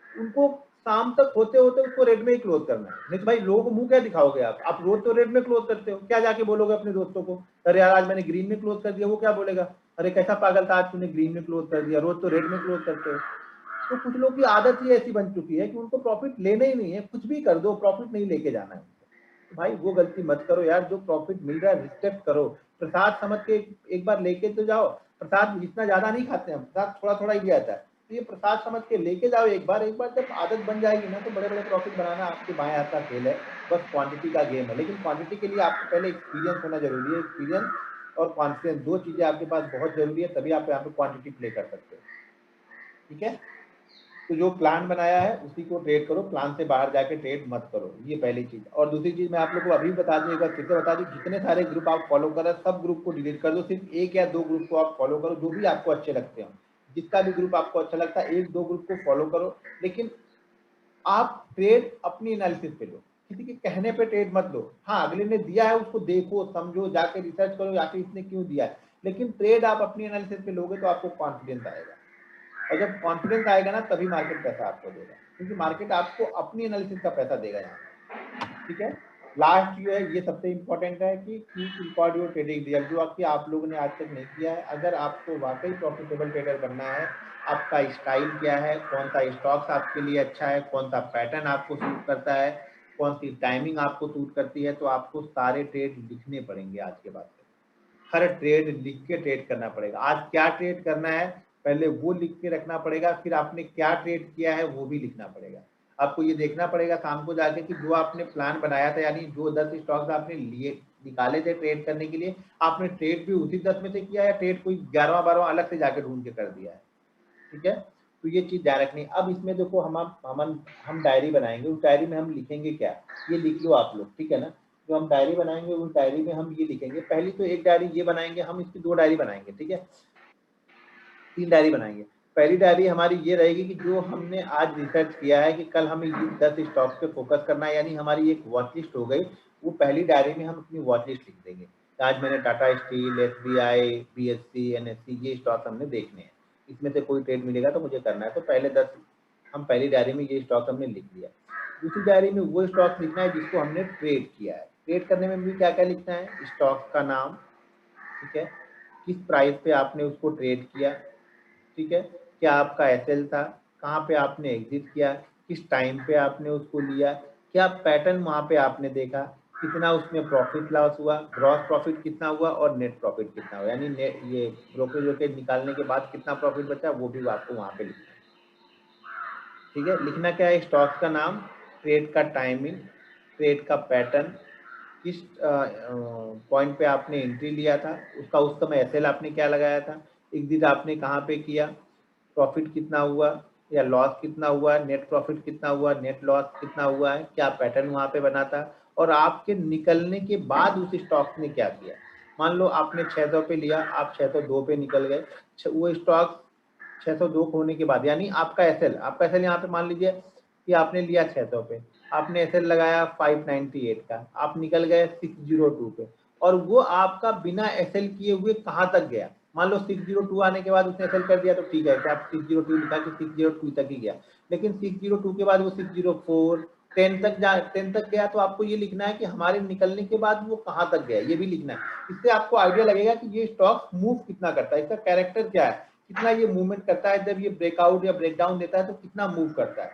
उनको शाम तक होते होते उसको रेड में ही क्लोज करना है। नहीं तो भाई लोगों को मुंह क्या दिखाओगे आप रोज तो रेड में क्लोज करते हो, क्या जाके बोलोगे अपने दोस्तों को, अरे यार आज मैंने ग्रीन में क्लोज कर दिया, वो क्या बोलेगा, अरे कैसा पागल था आज तूने ग्रीन में क्लोज कर दिया, रोज तो रेड में क्लोज करते हो। तो कुछ लोग की आदत ही ऐसी बन चुकी है कि उनको प्रॉफिट लेना ही नहीं है, कुछ भी कर दो प्रॉफिट नहीं लेके जाना है। तो भाई वो गलती मत करो यार, जो प्रॉफिट मिल रहा है रिस्पेक्ट करो, प्रसाद समझ के एक बार लेके तो जाओ। प्रसाद इतना ज्यादा नहीं खाते हैं, प्रसाद थोड़ा थोड़ा ही लिया जाता है, तो ये प्रसाद समझ के लेके जाओ एक बार जब आदत बन जाएगी ना, तो बड़े बड़े प्रॉफिट बनाना आपके बाएं हाथ का खेल है। बस क्वांटिटी का गेम है, लेकिन क्वांटिटी के लिए आपको पहले एक्सपीरियंस होना जरूरी है। एक्सपीरियंस और कॉन्फिडेंस दो चीजें आपके पास बहुत जरूरी है, तभी आप यहाँ पे क्वांटिटी प्ले कर सकते हो, ठीक है। तो जो प्लान बनाया है उसी को ट्रेड करो, प्लान से बाहर जाके ट्रेड मत करो, ये पहली चीज। और दूसरी चीज मैं आप लोग को अभी बता दूं, एक बार फिर से बता दूं, जितने सारे ग्रुप आप फॉलो कर रहे हैं सब ग्रुप को डिलीट कर दो, सिर्फ एक या दो ग्रुप को आप फॉलो करो, जो भी आपको अच्छे लगते हो। जिसका भी ग्रुप आपको अच्छा लगता है एक दो ग्रुप को फॉलो करो, लेकिन आप ट्रेड अपनी एनालिसिस पे लो, किसी के कहने पे ट्रेड मत लो। हाँ अगले ने दिया है उसको देखो समझो, जाके रिसर्च करो आखिर इसने क्यों दिया है, लेकिन ट्रेड आप अपनी एनालिसिस पे लोगे तो आपको कॉन्फिडेंस आएगा। और जब कॉन्फिडेंस आएगा ना, तभी मार्केट पैसा आपको देगा, क्योंकि मार्केट आपको अपनी एनालिसिस का पैसा देगा यहाँ, ठीक है। लास्ट जो है ये सबसे इंपॉर्टेंट है कि keep record your trading result, जो आपकी आप लोगों ने आज तक नहीं किया है। अगर आपको वाकई प्रॉफिटेबल ट्रेडर बनना है, आपका स्टाइल क्या है, कौन सा स्टॉक्स आपके लिए अच्छा है, कौन सा पैटर्न आपको सूट करता है, कौन सी टाइमिंग आपको सूट करती है, तो आपको सारे ट्रेड लिखने पड़ेंगे आज के बाद से। हर ट्रेड लिख के ट्रेड करना पड़ेगा, आज क्या ट्रेड करना है पहले वो लिख के रखना पड़ेगा, फिर आपने क्या ट्रेड किया है वो भी लिखना पड़ेगा। आपको ये देखना पड़ेगा शाम को जाके कि जो आपने प्लान बनाया था, यानी जो 10 स्टॉक्स आपने लिए निकाले थे ट्रेड करने के लिए, आपने ट्रेड भी उसी 10 में से किया है, ट्रेड कोई 11वां 12वां अलग से जाके ढूंढ के कर दिया है, ठीक है। तो ये चीज ध्यान रखनी। अब इसमें देखो हम डायरी बनाएंगे, उस डायरी में हम लिखेंगे क्या, ये लिख लो आप लोग, ठीक है ना। जो हम डायरी बनाएंगे उस डायरी में हम ये लिखेंगे, पहली तो एक डायरी ये बनाएंगे, हम इसकी दो डायरी बनाएंगे, ठीक है, तीन डायरी बनाएंगे। पहली डायरी हमारी ये रहेगी कि जो हमने आज रिसर्च किया है कि कल हमें ये 10 स्टॉक्स पे फोकस करना है, यानी हमारी एक वॉच लिस्ट हो गई, वो पहली डायरी में हम अपनी वॉच लिस्ट लिख देंगे। आज मैंने Tata steel, SBI, BSC, NSE ये स्टॉक हमने देखने हैं, इसमें से कोई ट्रेड मिलेगा तो मुझे करना है, तो पहले 10 हम पहली डायरी में ये स्टॉक हमने लिख लिया। दूसरी डायरी में वो स्टॉक लिखना है जिसको हमने ट्रेड किया है। ट्रेड करने में भी क्या क्या लिखना है, स्टॉक का नाम, ठीक है, किस प्राइस पे आपने उसको ट्रेड किया, ठीक है, क्या आपका एसएल था, कहाँ पे आपने एग्जिट किया, किस टाइम पे आपने उसको लिया, क्या पैटर्न वहाँ पे आपने देखा, कितना उसमें प्रॉफिट लॉस हुआ, ग्रॉस प्रॉफिट कितना हुआ और नेट प्रॉफिट कितना हुआ, यानी ये ब्रोकरेज वोकरेज निकालने के बाद कितना प्रॉफिट बचा वो भी आपको वहाँ पे लिखना है, ठीक है। लिखना क्या है, स्टॉक्स का नाम, ट्रेड का टाइमिंग, ट्रेड का पैटर्न, किस पॉइंट पे आपने एंट्री लिया था, उसका उस समय एसएल आपने क्या लगाया था, एग्जिट आपने कहाँ पे किया, प्रॉफिट कितना हुआ या लॉस कितना हुआ, नेट प्रॉफिट कितना हुआ, नेट लॉस कितना हुआ है, क्या पैटर्न वहाँ पे बना था, और आपके निकलने के बाद उस स्टॉक ने क्या किया। मान लो आपने 600 पे लिया, आप 602 पे निकल गए, वो स्टॉक 602 होने के बाद, यानी आपका एसएल यहाँ पे मान लीजिए कि आपने लिया 600 पे, आपने एसएल लगाया 598 का, आप निकल गए 602 पे, और वो आपका बिना एसएल किए हुए कहाँ तक गया। मान लो 602 आने के बाद उसने एसएल कर दिया तो ठीक है, क्या आप 602 लिखा कि 602 तक ही गया, लेकिन 602 के बाद वो 604 10 तक गया, तो आपको ये लिखना है कि हमारे निकलने के बाद वो कहाँ तक गया, ये भी लिखना है। इससे आपको आइडिया लगेगा कि ये स्टॉक मूव कितना करता है, इसका कैरेक्टर क्या है, कितना ये मूवमेंट करता है, जब ये ब्रेकआउट या ब्रेकडाउन देता है तो कितना मूव करता है,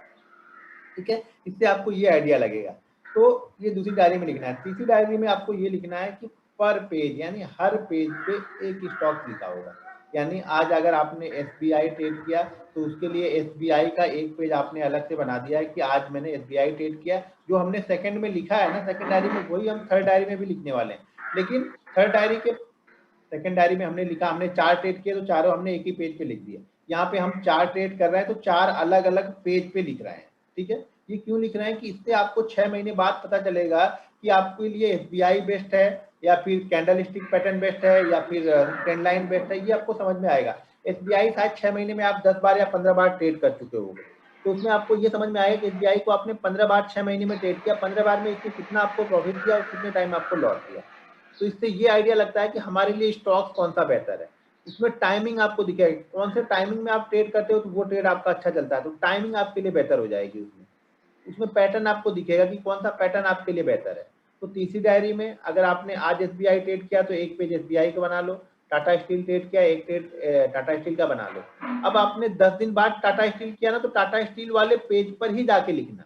ठीक है। इससे आपको ये आइडिया लगेगा। तो ये दूसरी डायरी में लिखना है। तीसरी डायरी में आपको ये लिखना है कि पर पेज, यानी हर पेज पे एक स्टॉक लिखा होगा। यानी आज अगर आपने SBI ट्रेड किया तो उसके लिए SBI का एक पेज आपने अलग से बना दिया है कि आज मैंने SBI ट्रेड किया। जो हमने सेकंड में लिखा है ना, सेकंड डायरी में, वही हम थर्ड डायरी में भी लिखने वाले हैं। लेकिन थर्ड डायरी के सेकंड डायरी में हमने लिखा, हमने 4 ट्रेड किए तो चारों हमने एक ही पेज पे लिख दिए। यहाँ पे हम 4 ट्रेड कर रहे हैं तो 4 अलग अलग पेज पे लिख रहे हैं। ठीक है, ये क्यों लिख रहे हैं कि इससे आपको 6 महीने बाद पता चलेगा कि आपके लिए SBI बेस्ट है या फिर कैंडल स्टिक पैटर्न बेस्ट है या फिर ट्रेंड लाइन बेस्ट है। ये आपको समझ में आएगा। SBI शायद 6 महीने में आप 10 बार या 15 बार ट्रेड कर चुके होंगे, तो उसमें आपको ये समझ में आएगा कि SBI को आपने 15 बार 6 महीने में ट्रेड किया, 15 बार में इससे कितना आपको प्रॉफिट किया और कितने टाइम आपको लॉस किया। तो इससे ये आइडिया लगता है कि हमारे लिए स्टॉक कौन सा बेहतर है। इसमें टाइमिंग आपको दिखेगी, कौन से टाइमिंग में आप ट्रेड करते हो तो वो ट्रेड आपका अच्छा चलता है, तो टाइमिंग आपके लिए बेहतर हो जाएगी। उसमें पैटर्न आपको दिखेगा कि कौन सा पैटर्न आपके लिए बेहतर है। तो तीसरी डायरी में अगर आपने आज SBI ट्रेड किया तो एक पेज SBI का बना लो, टाटा स्टील ट्रेड किया एक पेज टाटा स्टील का बना लो। अब आपने 10 दिन बाद टाटा स्टील किया ना, तो टाटा स्टील वाले पेज पर ही जाके लिखना।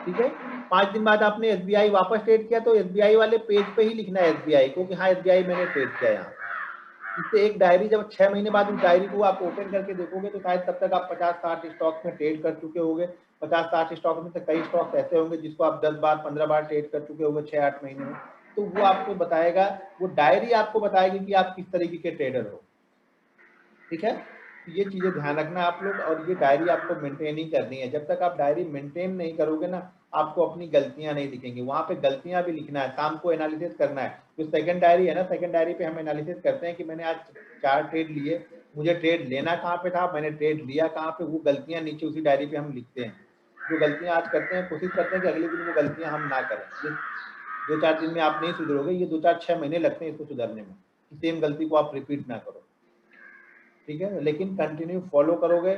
ठीक है, 5 दिन बाद आपने SBI वापस ट्रेड किया तो SBI वाले पेज पे ही लिखना है SBI को कि हाँ SBI मैंने ट्रेड किया यहाँ। इससे एक डायरी, जब 6 महीने बाद उस डायरी को आप ओपन करके देखोगे तो शायद तब तक आप 50-60 स्टॉक में ट्रेड कर चुके होंगे। 50-60 स्टॉक में से कई स्टॉक ऐसे होंगे जिसको आप 10 बार 15 बार ट्रेड कर चुके होंगे 6-8 महीने में। तो वो आपको बताएगा, वो डायरी आपको बताएगी कि आप किस तरीके के ट्रेडर हो। ठीक है, तो ये चीजें ध्यान रखना आप लोग, और ये डायरी आपको मेंटेन ही करनी है। जब तक आप डायरी मेंटेन नहीं करोगे ना, आपको अपनी गलतियां नहीं दिखेंगी। वहां पे गलतियां भी लिखना है, शाम को एनालिसिस करना है। जो सेकंड डायरी है ना, सेकंड डायरी पे हम एनालिसिस करते हैं कि मैंने आज 4 ट्रेड लिए, मुझे ट्रेड लेना कहाँ पे था, मैंने ट्रेड लिया कहाँ पे, वो गलतियां नीचे उसी डायरी पे हम लिखते हैं। जो गलतियां आज करते हैं, कोशिश करते हैं कि अगले दिन वो गलतियां हम ना करें। 2-4 दिन में आप नहीं सुधरोगे, ये 2-4-6 महीने लगते हैं इसको सुधरने में, सेम गलती को आप रिपीट ना करो। ठीक है, लेकिन कंटिन्यू फॉलो करोगे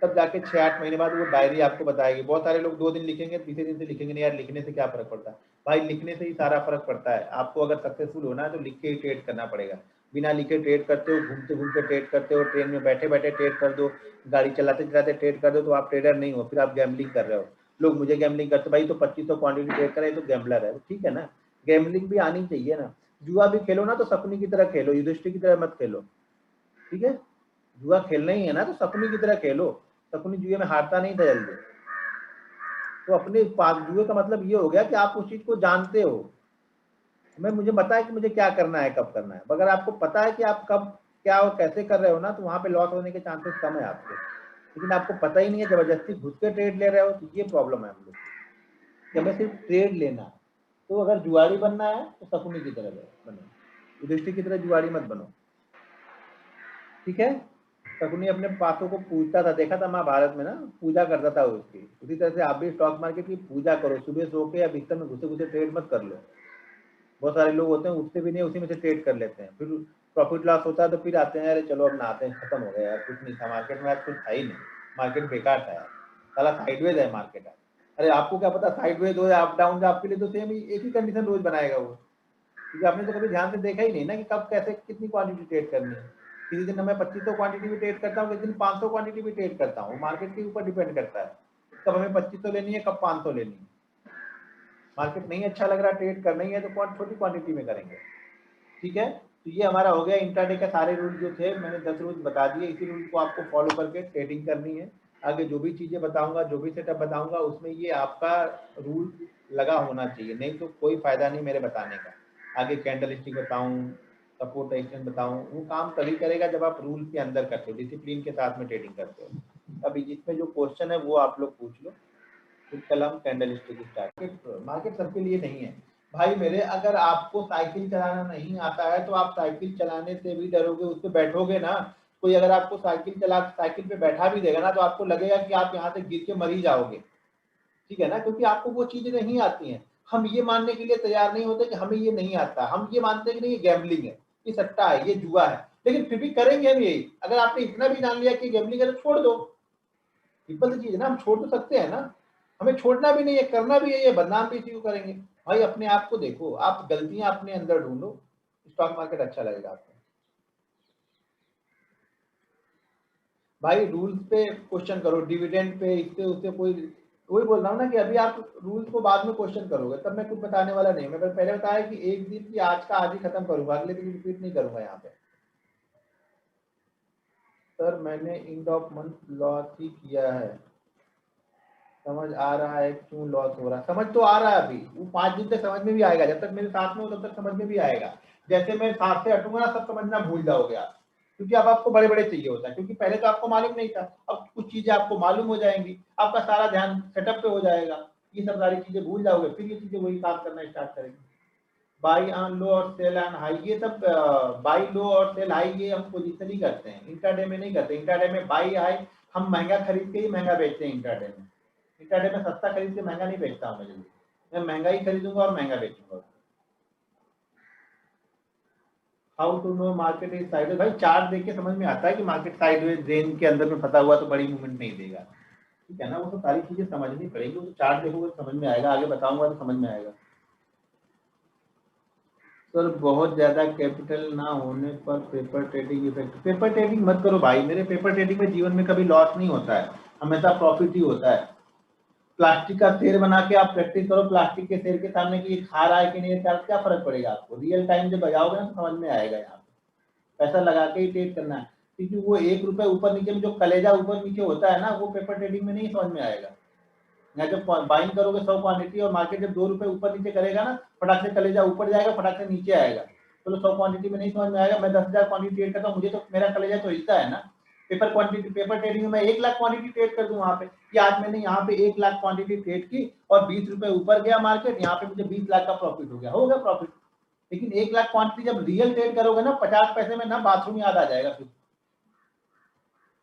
तब जाके 6-8 महीने बाद वो डायरी आपको बताएगी। बहुत सारे लोग 2 दिन लिखेंगे, तीसरे दिन से लिखेंगे नहीं, यार लिखने से क्या फर्क पड़ता है। भाई लिखने से ही सारा फर्क पड़ता है। आपको अगर सक्सेसफुल होना है तो लिख के ही ट्रेड करना पड़ेगा। बिना लिखे ट्रेड करते हो, घूमते घूमते ट्रेड करते हो, ट्रेन में बैठे बैठे ट्रेड कर दो, गाड़ी चलाते चलाते ट्रेड कर दो, तो आप ट्रेडर नहीं हो, फिर आप गैम्बलिंग कर रहे हो। लोग मुझे गैम्बलिंग करते, भाई तो 2500 क्वांटिटी ट्रेड करे तो गैम्बलर है। ठीक है ना, गैम्बलिंग भी आनी चाहिए ना। जुआ भी खेलो ना तो शकुनी की तरह खेलो, युधिष्ठिर की तरह मत खेलो। ठीक है, जुआ खेलना ही है ना तो शकुनी की तरह खेलो। शकुनी जुए में हारता नहीं था जल्दी। तो अपने जुए का मतलब ये हो गया कि आप उस चीज को जानते हो, मुझे पता है कि मुझे क्या करना है, कब करना है। अगर आपको पता है कि आप कब क्या और कैसे कर रहे हो ना, तो वहां पे लॉस होने के चांसेस कम है आपके। लेकिन आपको पता ही नहीं है, जबरदस्ती घुस के ट्रेड ले रहे हो, तो ये प्रॉब्लम है हम लोग कि हमें सिर्फ ट्रेड लेना है। तो अगर जुआरी बनना है तो शकुनी की तरह बनो, युधिष्ठिर की तरह जुआरी मत बनो। ठीक है, शकुनी अपने पासों को पूजता था, देखा था महाभारत में ना, पूजा करता था उसकी। उसी तरह से आप भी स्टॉक मार्केट की पूजा करो। सुबह सो के या बिस्तर में घुसे घुसे ट्रेड मत कर लो। बहुत सारे लोग होते हैं उठते भी नहीं, उसी में से ट्रेड कर लेते हैं, फिर प्रॉफिट लॉस होता है तो फिर आते हैं, अरे चलो अब नहाते हैं, खत्म हो गया यार, कुछ नहीं था मार्केट में, आज कुछ था ही नहीं, मार्केट बेकार था यार, साला साइडवेज है मार्केट है। अरे आपको क्या पता साइडवेज हो या अप डाउन, आपके लिए तो सेम ही एक ही कंडीशन रोज बनाएगा वो, क्योंकि आपने तो कभी ध्यान से देखा ही नहीं ना कि कब कैसे कितनी क्वांटिटी ट्रेड करनी है। किसी दिन मैं 2500 क्वांटिटी भी ट्रेड करता हूँ, किसी दिन 500 क्वांटिटी भी ट्रेड करता हूँ। मार्केट के ऊपर डिपेंड करता है कब हमें 2500 लेनी है, कब 500 लेनी है। मार्केट नहीं अच्छा लग रहा, ट्रेड करना ही है तो छोटी क्वांटिटी में करेंगे। ठीक है, तो ये हमारा हो गया इंट्राडे का सारे रूल जो थे, मैंने 10 रूल बता दिए। इसी रूल को आपको फॉलो करके ट्रेडिंग करनी है। आगे जो भी चीजें बताऊंगा, जो भी सेटअप बताऊंगा, उसमें ये आपका रूल लगा होना चाहिए, नहीं तो कोई फायदा नहीं मेरे बताने का। आगे कैंडल स्टिक बताऊं, सपोर्ट रेजिस्टेंस बताऊं, वो काम तभी करेगा जब आप रूल के अंदर करते हो, डिसिप्लिन के साथ में ट्रेडिंग करते हो। अभी जिसमें जो क्वेश्चन है वो आप लोग पूछ लो, फिर कल हम कैंडल स्टिक स्टार्ट। मार्केट सबके लिए नहीं है भाई मेरे। अगर आपको साइकिल चलाना नहीं आता है तो आप साइकिल चलाने से भी डरोगे, उस पर बैठोगे ना। कोई अगर आपको साइकिल पे बैठा भी देगा ना, तो आपको लगेगा कि आप यहाँ से गिर के मर ही जाओगे। ठीक है ना, क्योंकि आपको वो चीजें नहीं आती हैं। हम ये मानने के लिए तैयार नहीं होते कि हमें ये नहीं आता, हम ये मानते हैं कि नहीं ये गैम्बलिंग है, ये सट्टा है, ये जुआ है, लेकिन फिर भी करेंगे हम यही। अगर आपने इतना भी जान लिया कि गैम्बलिंग है तो छोड़ दो। सिंपल सी चीज है ना, हम छोड़ तो सकते हैं ना। हमें छोड़ना भी नहीं है, करना भी है, ये बदनाम भी इसी को करेंगे। भाई अपने आप को देखो, आप गलतियां अपने अंदर ढूंढो, स्टॉक मार्केट अच्छा लगेगा आपको। भाई रूल्स पे क्वेश्चन करो, डिविडेंड पे, इससे उससे कोई वही बोल रहा हूँ ना कि अभी आप रूल्स को बाद में क्वेश्चन करोगे, तब मैं कुछ बताने वाला नहीं। मैं पहले बताया कि एक दिन की आज का आज ही खत्म करूंगा, अगले दिन रिपीट नहीं करूंगा यहाँ पे। सर मैंने एंड ऑफ मंथ लॉस ही किया है, समझ आ रहा है क्यों लॉस हो रहा है। समझ तो आ रहा है, अभी वो 5 दिन तक समझ में भी आएगा, जब तक मेरे साथ में हो तब तक समझ में भी आएगा। जैसे मैं साथ से हटूंगा ना, सब समझना भूल जाओगे आप, क्योंकि अब आपको बड़े बड़े चाहिए होता है, क्योंकि पहले तो आपको मालूम नहीं था, अब कुछ चीजें आपको मालूम हो जाएंगी, आपका सारा ध्यान सेटअप पे हो जाएगा, ये सब सारी चीजें भूल जाओगे, फिर ये चीजें वही काम करना स्टार्ट करेंगे। बाई ऑन लो और सेल ऑन हाई, ये सब बाई लो और सेल हाई ये हम पोजिशनली करते हैं, इंट्राडे में नहीं करते। इंट्राडे में बाई हाई हम महंगा खरीद के ही महंगा बेचते हैं। इंट्राडे में, इंट्राडे में सस्ता खरीद के महंगा नहीं बेचता हूँ मैं जल्दी, मैं महंगा ही खरीदूंगा और महंगा बेचूंगा। How to know market is sideways, भाई चार्ट देख के समझ में आता है कि मार्केट साइडवेज रेंज के अंदर में फंसा हुआ तो बड़ी मूवमेंट नहीं देगा, ठीक है ना। वो तो सारी चीजें समझनी पड़ेगी, वो तो चार्ट देखोगे तो समझ में आएगा, आगे बताऊंगा तो समझ में आएगा। सर बहुत ज्यादा कैपिटल ना होने पर paper trading effect, paper trading मत करो भाई मेरे, पेपर ट्रेडिंग में जीवन में कभी लॉस नहीं होता है, हमेशा प्रॉफिट ही होता है। प्लास्टिक का शेर बना के आप प्रैक्टिस करो, प्लास्टिक के शेर के सामने कि ये खा रहा है कि नहीं, क्या फर्क पड़ेगा आपको। रियल टाइम जब बजाओगे ना तो समझ में आएगा। यहाँ पे पैसा लगा के ही ट्रेड करना है, क्योंकि वो 1 रुपए ऊपर नीचे में जो कलेजा ऊपर नीचे होता है ना, वो पेपर ट्रेडिंग में नहीं समझ में आएगा। यहाँ जब बाइंग करोगे 100 क्वांटिटी और मार्केट जब 2 रुपए ऊपर नीचे करेगा ना, फटाक से कलेजा ऊपर जाएगा, फटाक से नीचे आएगा। तो 100 क्वांटिटी में नहीं समझ में आएगा। मैं 10,000 क्वांटिटी ट्रेड करता हूँ, मुझे तो मेरा कलेजा तो हिलता है ना। पेपर क्वांटिटी, पेपर ट्रेडिंग में मैं 1 लाख क्वांटिटी ट्रेड कर दूं वहां पे, कि आज मैंने यहाँ पे 1 लाख क्वांटिटी ट्रेड की और 20 रुपए ऊपर गया मार्केट, यहाँ पे मुझे 20 लाख का प्रॉफिट हो गया प्रॉफिट। लेकिन 1 लाख क्वांटिटी जब रियल ट्रेड करोगे ना, 50 पैसे में ना बाथरूम याद आ जाएगा फिर।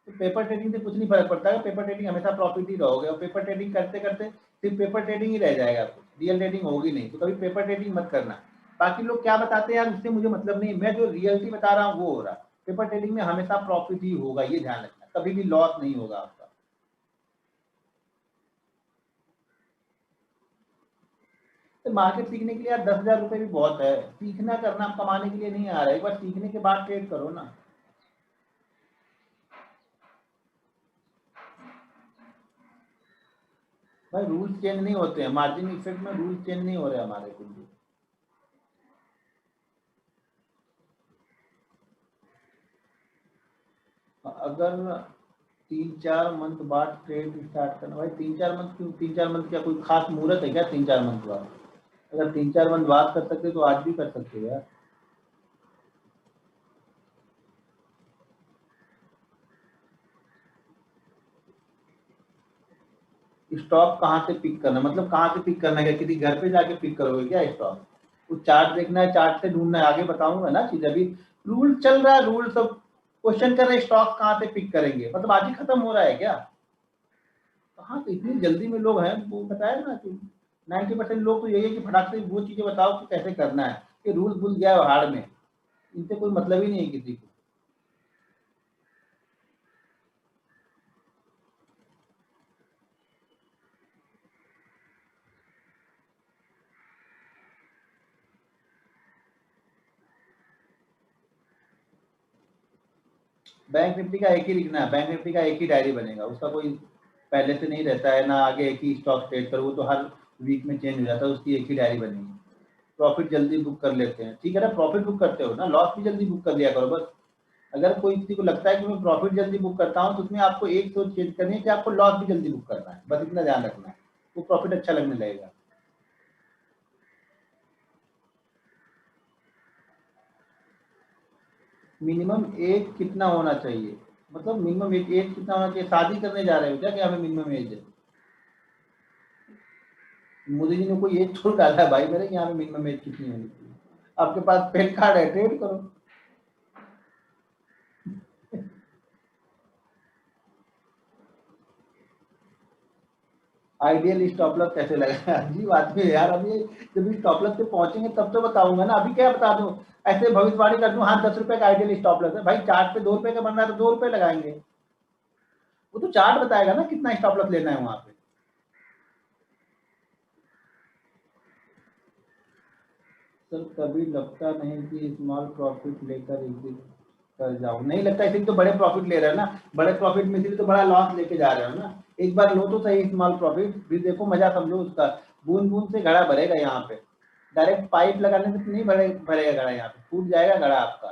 तो पेपर ट्रेडिंग से कुछ नहीं फर्क पड़ता है, पेपर ट्रेडिंग हमेशा प्रॉफिट ही रहोगे, और पेपर ट्रेडिंग करते करते सिर्फ पेपर ट्रेडिंग ही रह जाएगा, आपको रियल ट्रेडिंग होगी नहीं। तो कभी पेपर ट्रेडिंग मत करना। बाकी लोग क्या बताते हैं यार, उससे मुझे मतलब नहीं, मैं जो रियलिटी बता रहा हूँ वो हो रहा है। पेपर ट्रेडिंग में हमेशा प्रॉफिट ही होगा, ये ध्यान रखना, कभी भी लॉस नहीं होगा आपका। तो मार्केट सीखने के लिए यार 10,000 रुपए भी बहुत है, सीखना करना कमाने के लिए नहीं आ रहा है, एक बार सीखने के बाद ट्रेड करो ना। भाई रूल्स चेंज नहीं होते हैं, मार्जिन इफेक्ट में रूल्स चेंज नहीं हो रहे हमारे कुछ भी। अगर 3-4 मंथ बाद ट्रेड स्टार्ट करना, भाई 3-4 मंथ क्यों, 3-4 मंथ क्या कोई खास मुहूर्त है क्या 3-4 मंथ बाद? अगर 3-4 मंथ बाद कर सकते तो आज भी कर सकते हो यार। स्टॉक कहाँ से पिक करना, मतलब कहाँ से पिक करना है, क्या किसी घर पे जाके पिक करोगे क्या स्टॉक? कुछ चार्ट देखना है, चार्ट से ढूंढना है, आगे बताऊंगा ना चीज। अभी रूल चल रहा है, रूल सब क्वेश्चन कर रहे हैं, स्टॉक कहाँ से पिक करेंगे, मतलब आज ही खत्म हो रहा है क्या? कहाँ तो इतनी जल्दी में लोग हैं, वो बताया ना कि 90% लोग तो यही है कि फटाक से वो चीजें बताओ कि कैसे करना है, कि रूल भूल गया है हाड़ में, इनसे कोई मतलब ही नहीं है किसी को। बैंक निफ्टी का एक ही लिखना है, बैंक निफ्टी का एक ही डायरी बनेगा, उसका कोई पहले से नहीं रहता है ना, आगे एक ही स्टॉक ट्रेड करो, वो तो हर वीक में चेंज हो जाता है, उसकी एक ही डायरी बनेगी। प्रॉफिट जल्दी बुक कर लेते हैं, ठीक है ना, प्रॉफिट बुक करते हो ना, लॉस भी जल्दी बुक कर दिया करो बस। अगर कोई किसी को लगता है कि मैं प्रॉफिट जल्दी बुक करता हूँ, तो उसमें आपको एक सोच चेंज करनी है कि आपको लॉस भी जल्दी बुक करना है, बस इतना ध्यान रखना है, वो प्रॉफिट अच्छा लगने लगेगा। मिनिमम एज कितना होना चाहिए, मतलब मिनिमम एज कितना होना चाहिए, शादी करने जा रहे हो क्या कि हमें मिनिमम एज है? मोदी जी ने कोई एज छोड़ डाला है भाई मेरे, यहाँ पे मिनिमम एज कितनी होनी चाहिए? आपके पास पैन कार्ड है, ट्रेड करो। आइडियल स्टॉप लॉस कैसे लगा? अजीब आदमी है यार, अभी जब स्टॉप लॉस पे पहुंचेंगे तब तो बताऊंगा ना, अभी क्या बता दूं, ऐसे भविष्यवाणी कर दूं, हाँ 10 रुपए का आइडियल स्टॉप लॉस है, भाई चार्ट पे 2 रुपए का बन रहा है तो 2 रुपए लगाएंगे, वो तो चार्ट बताएगा ना कितना स्टॉप लॉस लेना है वहां पे। सर कभी लगता नहीं कि स्मॉल प्रॉफिट लेकर एग्जिट कर जाऊं, नहीं लगता, इसीलिए तो बड़े प्रॉफिट ले रहे हो ना, बड़े प्रॉफिट में इसीलिए तो बड़ा लॉस लेके जा रहे हो ना, एक बार लो तो सही स्मॉल प्रॉफिट, फिर देखो मजा समझो उसका। बूंद बूंद से घड़ा भरेगा यहाँ पे, डायरेक्ट पाइप लगाने से नहीं भरेगा घड़ा, यहाँ पे फूट जाएगा घड़ा आपका।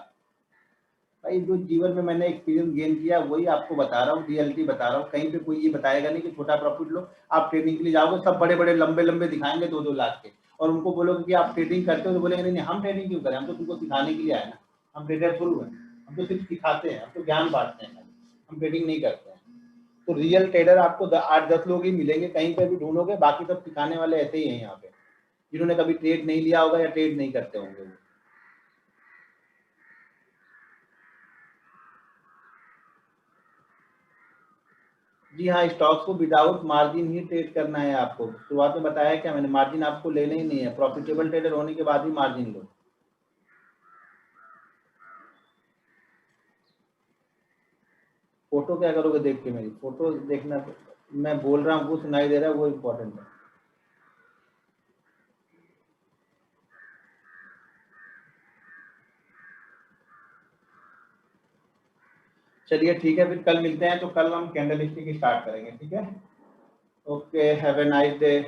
भाई जो जीवन में मैंने एक्सपीरियंस गेन किया वही आपको बता रहा हूँ, रियलिटी बता रहा हूँ। कहीं पे कोई ये बताएगा नहीं कि छोटा प्रॉफिट लो। आप ट्रेडिंग के लिए जाओगे, सब बड़े बड़े लंबे लंबे दिखाएंगे 2-2 लाख के, और उनको बोलोगे कि आप ट्रेडिंग करते हो तो बोलेंगे नहीं हम ट्रेडिंग क्यों करें, हम तो तुमको सिखाने के लिए आए ना, हम ट्रेडर थोड़ी हैं, हम तो सिर्फ सिखाते हैं, हम तो ज्ञान बांटते हैं, हम ट्रेडिंग नहीं करते हैं। तो रियल ट्रेडर आपको 8-10 लोग ही मिलेंगे, कहीं पे भी ढूंढोगे, बाकी सब सिखाने वाले ऐसे ही हैं यहाँ पे, जिन्होंने कभी ट्रेड नहीं लिया होगा या ट्रेड नहीं करते होंगे वो। जी हाँ, स्टॉक्स को विदाउट मार्जिन ही ट्रेड करना है आपको। शुरुआत में बताया क्या मैंने, मार्जिन आपको लेना ही नहीं है, प्रॉफिटेबल ट्रेडर होने के बाद ही मार्जिन लो। फोटो क्या करोगे देख के, मेरी फोटो देखना, मैं बोल रहा हूँ वो सुनाई दे रहा है वो इम्पोर्टेंट है। चलिए ठीक है, फिर कल मिलते हैं, तो कल हम कैंडल स्टिक स्टार्ट करेंगे, ठीक है। Okay, have a nice day.